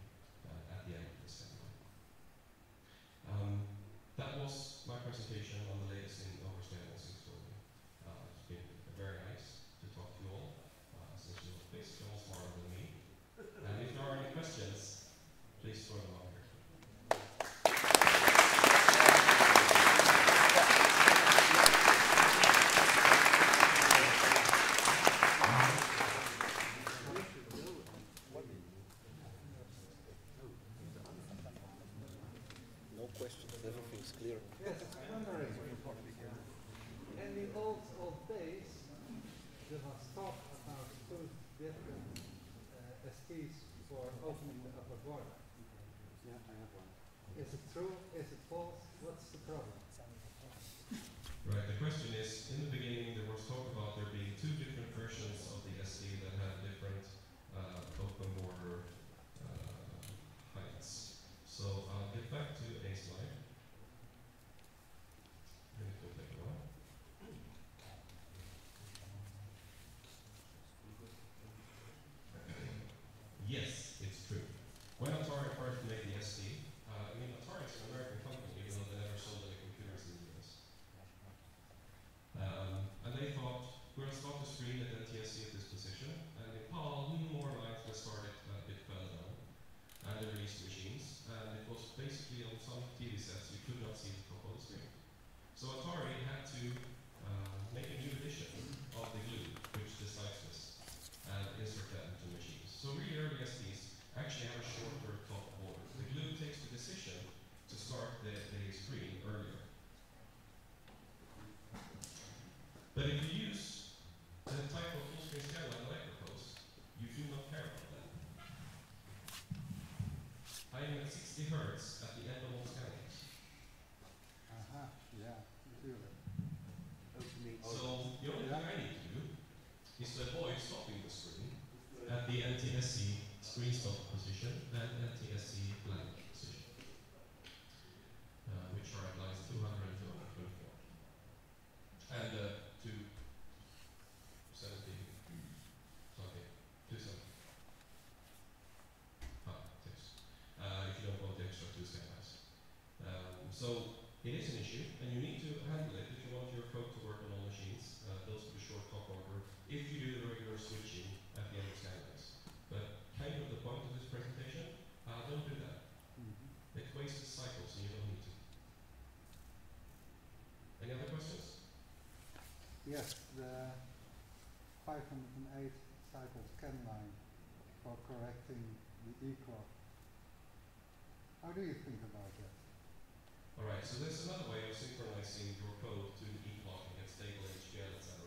at the end of the scanline. That was my presentation on the latest in overscan and sync story. It's been very nice to talk to you all, since you're basically all smarter than me. And if there are any questions, please throw them up here. No questions, everything's clear. Yes, I'm wondering. In the old days, there was talk about two different STs for opening the upper border. Yeah, I have one. Is it true? Is it false? What's the problem? Right, the question is, in the beginning there was talk about there being two different versions of the SD that had different open border heights. So I'll get back to a slide. And it will take a while. Yes, it's true. When Atari first made the SD, Atari is an American company, even though they never sold any computers in the US. And they thought, we're going to start the screen at NTSC at this position, and in PAL, more lines were started a bit further down, and they released machines, and it was basically on some TV sets you could not see the top of the screen. So Atari had to make a new edition of the glue, which decides this, and insert that into machines. So really early SDs actually have a shorter top border. The glue takes the decision to start the screen earlier. But if you use the type of full screen scanline that I propose, you do not care about that. I am at 60 Hertz at the end of all scannings. Yeah, really. So the only thing I need to do is to avoid stopping the screen at the NTSC screen stop position and NTSC blank position, which are at lines 200 and 224. And 270, sorry, 270. Thanks. If you don't want the extra 2 scanlines. So it is an issue, and you need to handle it if you want your code to work on all machines. Those will be short top order if you do the regular switching at the end of scanlines. But kind of the point of this presentation, don't do that. It wastes cycles and you don't need to. Any other questions? Yes, the 508 cycle scan line for correcting the E-clock. How do you think about that? Alright, so there's another way of synchronizing your code to the E-clock and get stable HDL, etc.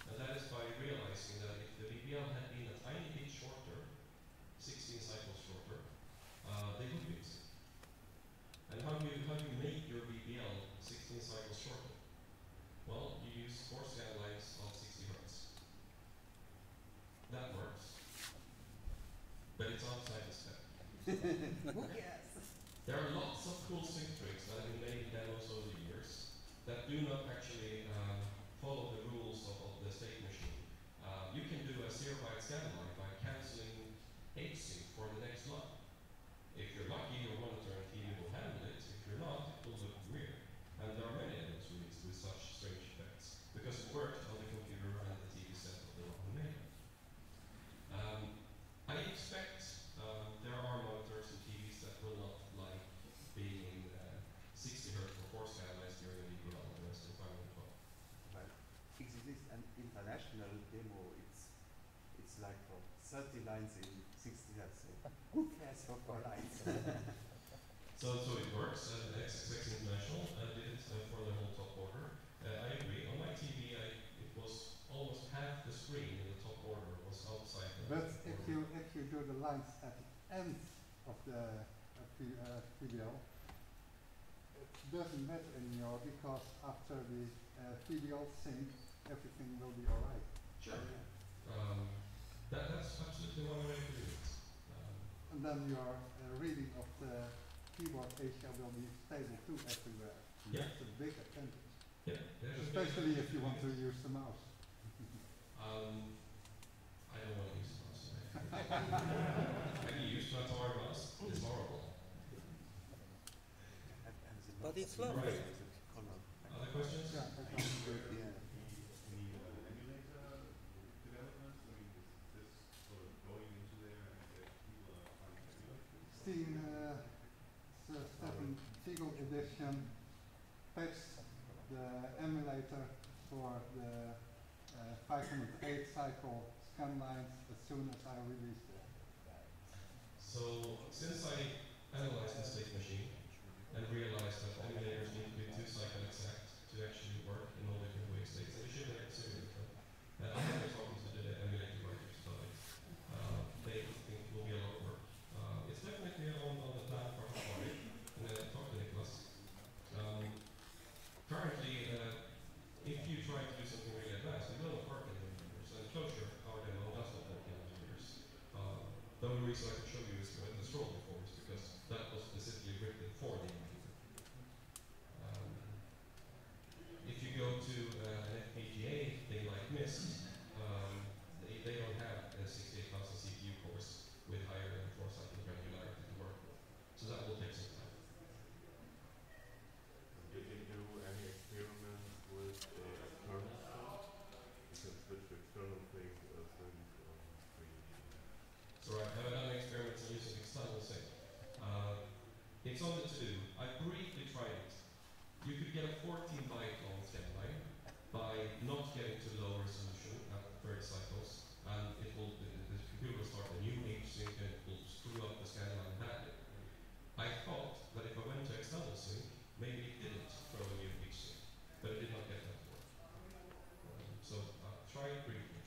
And that is by realizing that if the VBL had been a tiny bit shorter, 16 cycles shorter, they would be missing. And how do you make your VBL 16 cycles shorter? Well, you use 4 scan lines of 60 Hertz. That works. But it's outside the spec. Yes. There are lots of cool sync tricks that have been made in demos over the years that do not actually follow the rules of the state machine. You can do a 0-byte scanline by cancelling H-sync for the next line. If you're lucky, your monitor and TV will handle it. If you're not, it will look weird. And there are many demos released with such strange effects because it worked on the computer and the TV set of the one who made it. I expect there are monitors and TVs that will not like being 60 Hertz for 4 scanlines during a VBL and the rest of 512. But exists an international demo. It's like for 30 lines in 60 Hertz. Who cares for 4 lines? So it works. XXX International did it for the whole top order. I agree. On my TV, it was almost half the screen in the top order was But if you do the lines at the end of the video, it doesn't matter anymore because after the video sync, everything will be alright. Sure. That's absolutely one way to do it. And then your reading of the keyboard Asia will be stable too everywhere. Yeah. That's a big advantage. Yeah. Especially if you want to use the mouse. I don't want to use the mouse. I can use my Atari mouse. It's horrible. But it's lovely. Right. Other questions? Yeah, Steam Stephen Siegel edition patched the emulator for the 508 cycle scan lines as soon as I released it. So, since I analyzed the state machine and realized that emulators need to be 2 cycle exact to actually work in all different way states, and we should have simulator. I have been talking to the emulator writers about it. They think it will be a lot of work. It's definitely on the plan for Atari, and I talked to Nicholas. Currently, if you try to do something really advanced, it will not work in emulators. And closure, our demo does not work in emulators. The only reason I can show you is the Troed before is because that was specifically written for the emulator. If you go to an FPGA thing like MIST, they don't have a 68,000 CPU cores with higher than 4 cycle granularity to work with. So that will take some time. Did you do any experiments with external stuff? You can switch to external things as in 3D. So I haven't done experiments using external sync. It's on the to-do. I briefly tried it. You could get a 14-byte long scanline by not getting to low resolution at 30 cycles, and the computer will start a new H-sync and it will screw up the scanline badly. I thought that if I went to external sync, maybe it didn't throw a new H-sync, but it did not get that to work. So try it briefly.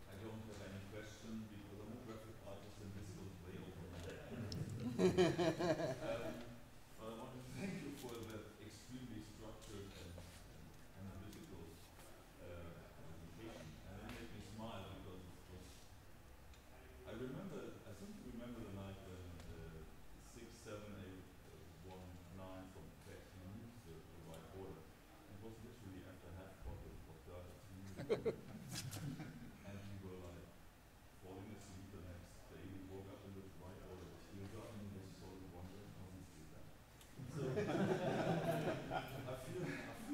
I don't have any question because I'm a graphic artist and this goes way over my head. But I want to thank you for that extremely structured and analytical presentation. And it made me smile because it was. I think you remember the night when 67819 from Beck used the right order. It was literally after half bottle of Data. And we were like falling asleep the next day. We woke up in the right order was still done and was sort of wondering how we did that. So I feel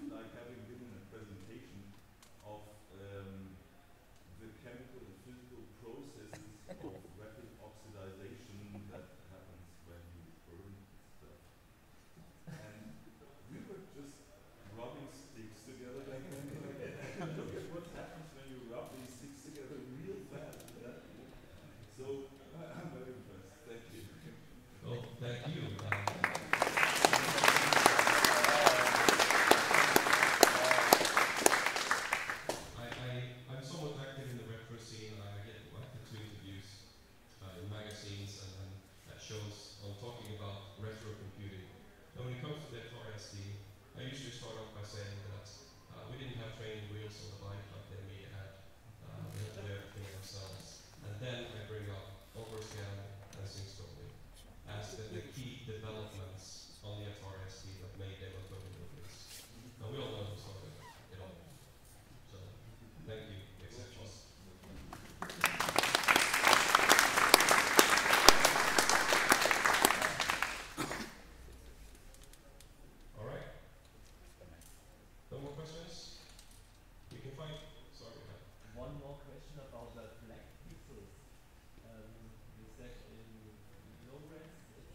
like having given a presentation of the chemical and physical processes of rapid oxidization that happens when you burn stuff. And we were just rubbing sticks together back then. Look at what happens when you rub these sticks together real fast. Yeah? So I'm very impressed. Thank you. Well, thank you. I'm somewhat active in the retro scene. I get invited to interviews in magazines and at shows on talking about retro computing. And when it comes to the Atari ST, I usually start off by saying that we didn't have training wheels on the bike like the Amiga had. We had to do everything ourselves. And then I bring up overscan and sync scrolling as the key developments on the Atari ST that made them a total difference. And we all know who started it all. So, thank you, exceptions. All right. No more questions? We can find. Sorry. One more question about the black pixels. You said in low res it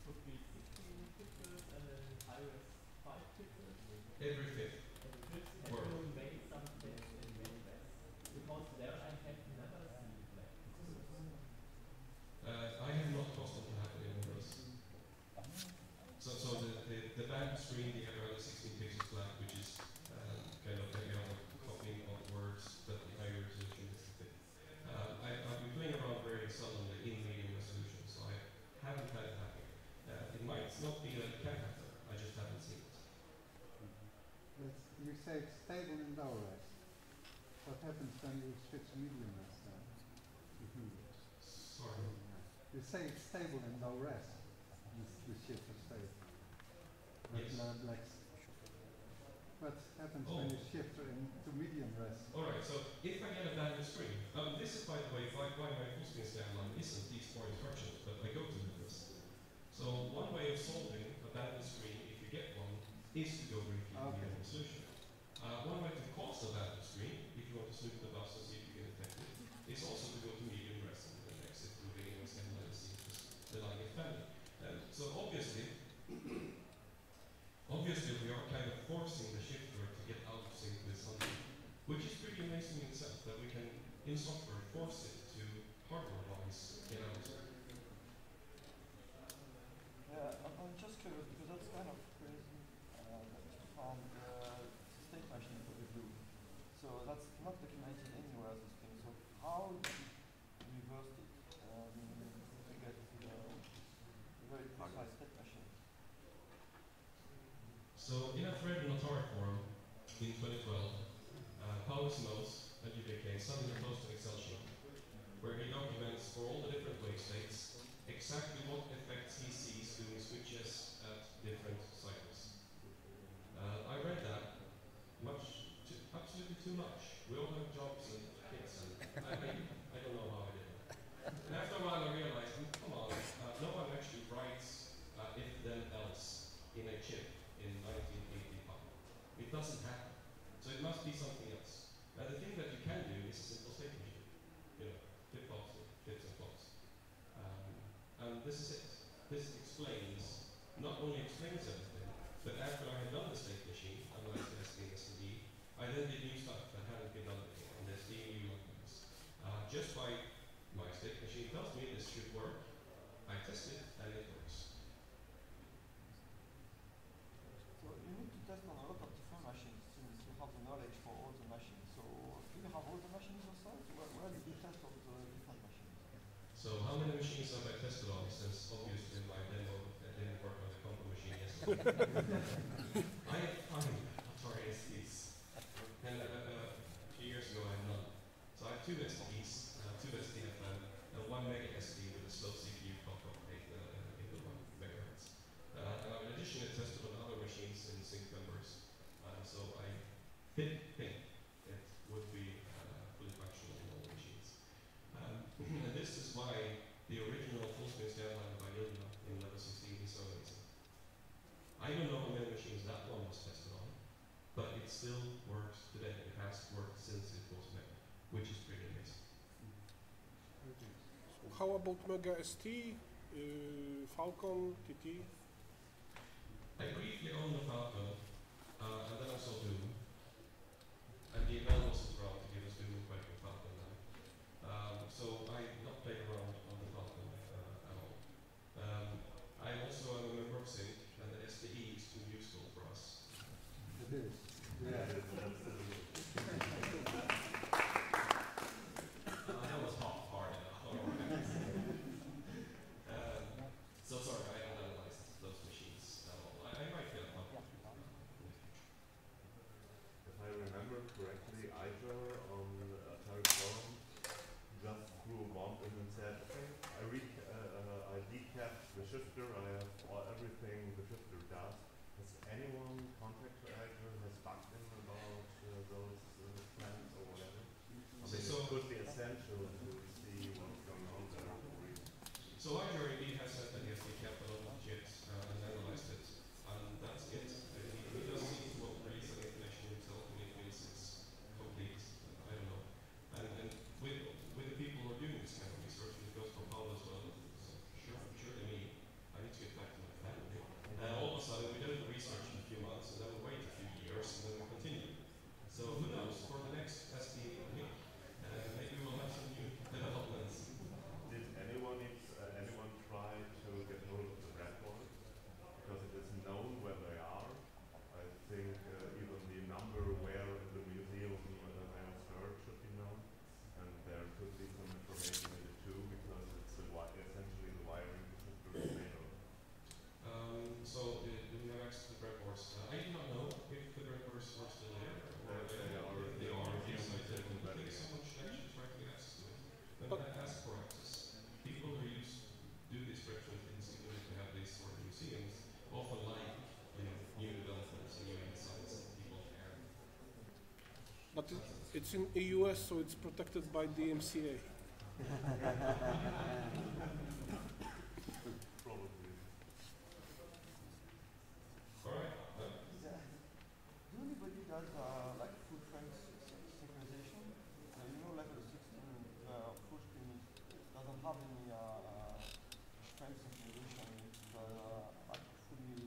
could be 16 pixels and then high res 5 pixels. Every fifth. Every fifth. And Word. you made some tests in low res because there I have never seen black pixels. I have not caused it to happen in Windows. So the the band screen, they have around 16 pixels black, which is kind of a copying of words, but the higher resolution is the thing. I've been playing around very seldomly in medium resolution, so I haven't had it happen. It might not be that it can happen, I just haven't seen it. You say it's stable in low res. What happens when you switch medium res then? Sorry. You say it's stable in low res. The shifter stable. Yes. What happens when you shift into medium res? Alright, so if I get a bad screen, this is by the way why my full screen scan line isn't these 4 instructions, but I go to this. So one way of solving a bad screen, if you get one, is to go briefly to medium resolution. One way to cause a bad screen, if you want to snoop the bus and see if you can detect it, is also to go to medium res and then exit to the medium scan line and see if the line gets bad. So obviously we are kind of forcing the shifter to get out of sync with something, which is pretty amazing in itself, that we can, in software, force it to hardware-wise get out of sync. Yeah, I'm just curious, because that's kind of crazy that you found state machine for the blue. So that's not documented anywhere as a thing. So how did you reverse it to get a very precise state machine? So in a thread in Atari forum in 2012, Paulus Knows at UVK suddenly posted an Excel sheet where he documents for all the different wave states exactly what effects he sees doing switches at different cycles. I read that absolutely too much. We all have jobs and kids, and I don't know how I did it. And after a while I realized, come on, no one actually writes if then else in a chip in 1985. It doesn't happen. So it must be something else. Now the thing that you can do is a simple state machine. Flip-flops, flips and flops. And this is it. This explains, not only explains everything, but after I had done the state machine, analyzed the SD and SD, I then did new stuff that hadn't been done before, and SD new libraries. Just by my state machine tells me this should work, I test it, and it works. So you need to test on a lot of different machines since you have the knowledge for all the machines. So do you have all the machines yourself? Where did you test all the different machines? So how many machines have I tested on, since obviously my demo didn't work on the combo machine yesterday? I have 5 Atari SDs, and a few years ago I had none. So I have 2 SDs, 2 SDFM, and 1 mega SD with a slow CPU clock of 8 megahertz. And I've additionally tested on other machines in sync members, so I think it would be fully functional in all machines. And this is why the original full screen scan line by Ilya in level 16 is so amazing. I don't know how many machines that one was tested on, but it still works today. It has worked since it was made, which is pretty amazing. How about Mega ST, Falcon, TT? I briefly owned the Falcon, and then I saw Doom. And the email wasn't around to give us Doom quite with Falcon then. So I not played around on the Falcon at all. I also am a member of Sync, and the SDE is too useful for us. It is. Yeah. That was not hard enough. So sorry, I haven't analyzed those machines at all. I might get a If I remember correctly, Iger on Atari Forum just threw a bomb in and said, okay, I decapped the shifter, I have everything the shifter does. Has anyone contacted Iger, has bugged him about those plans or whatever? I mean, So- it could be essential to see what's going on there. So Iger indeed has said that he has decapped a lot of chips and analyzed it, and that's it. He doesn't need to release any information himself, and it means it's complete. I don't know. And with the people who are doing this kind of research, and it goes for Paul as well, so surely me, I need to get back to my family. And all of a sudden, we do the research in a few months, and then we wait a few years, and then we continue. So who knows, for the next SD week, maybe we'll have some new developments. Did anyone try but it's in the US, so it's protected by the MCA. Probably. Alright. Yeah. Do anybody does like full frame synchronization? You know, like the 16 full screen doesn't have any frame synchronization. It's like fully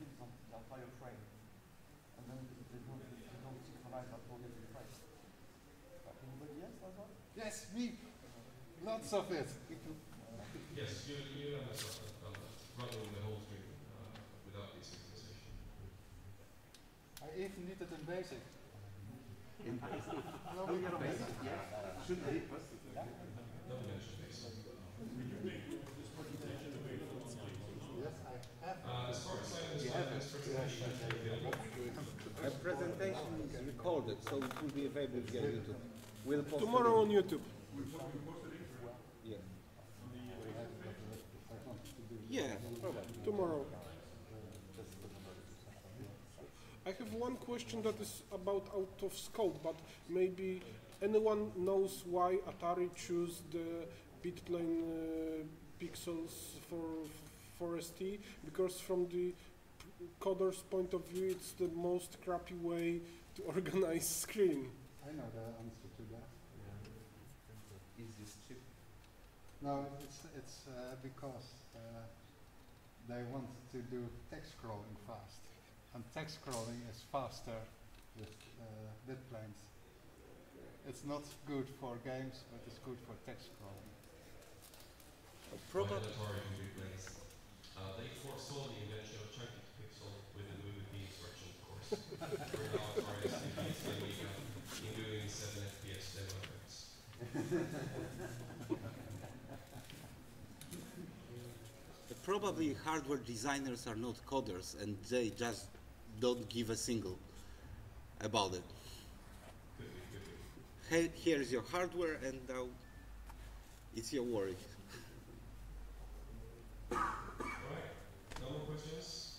it fills the entire frame, and then they don't synchronize at all every frame. Like anybody else does that? Yes, me. Lots of it. Yes, you and myself have done that, running the whole stream without the synchronization. I even did it in BASIC. In basic. No, we got a Basic, BASIC. yeah. Should be. Don't mention this. Yes, I have. As far as I understand, this presentation is available. A presentation is recorded, so it will be available via YouTube. We'll post Tomorrow it. on YouTube. Yeah. Yeah, tomorrow. I have one question that is about out of scope, but maybe anyone knows why Atari chose the bitplane pixels for ST? Because from the coder's point of view, it's the most crappy way to organize screen. I know the answer to that. Is this chip? No, it's because they want to do text scrolling fast, and text scrolling is faster with bitplanes. It's not good for games, but it's good for text scrolling. Why did Atari do bitplanes? They foresaw the invention of chunky pixel with the movie B instruction, of course. Where now Atari is in doing 7 FPS demo effects. Probably hardware designers are not coders, and they just don't give a single about it. Could be. Hey, here is your hardware, and now it's your worry. Alright, no more questions?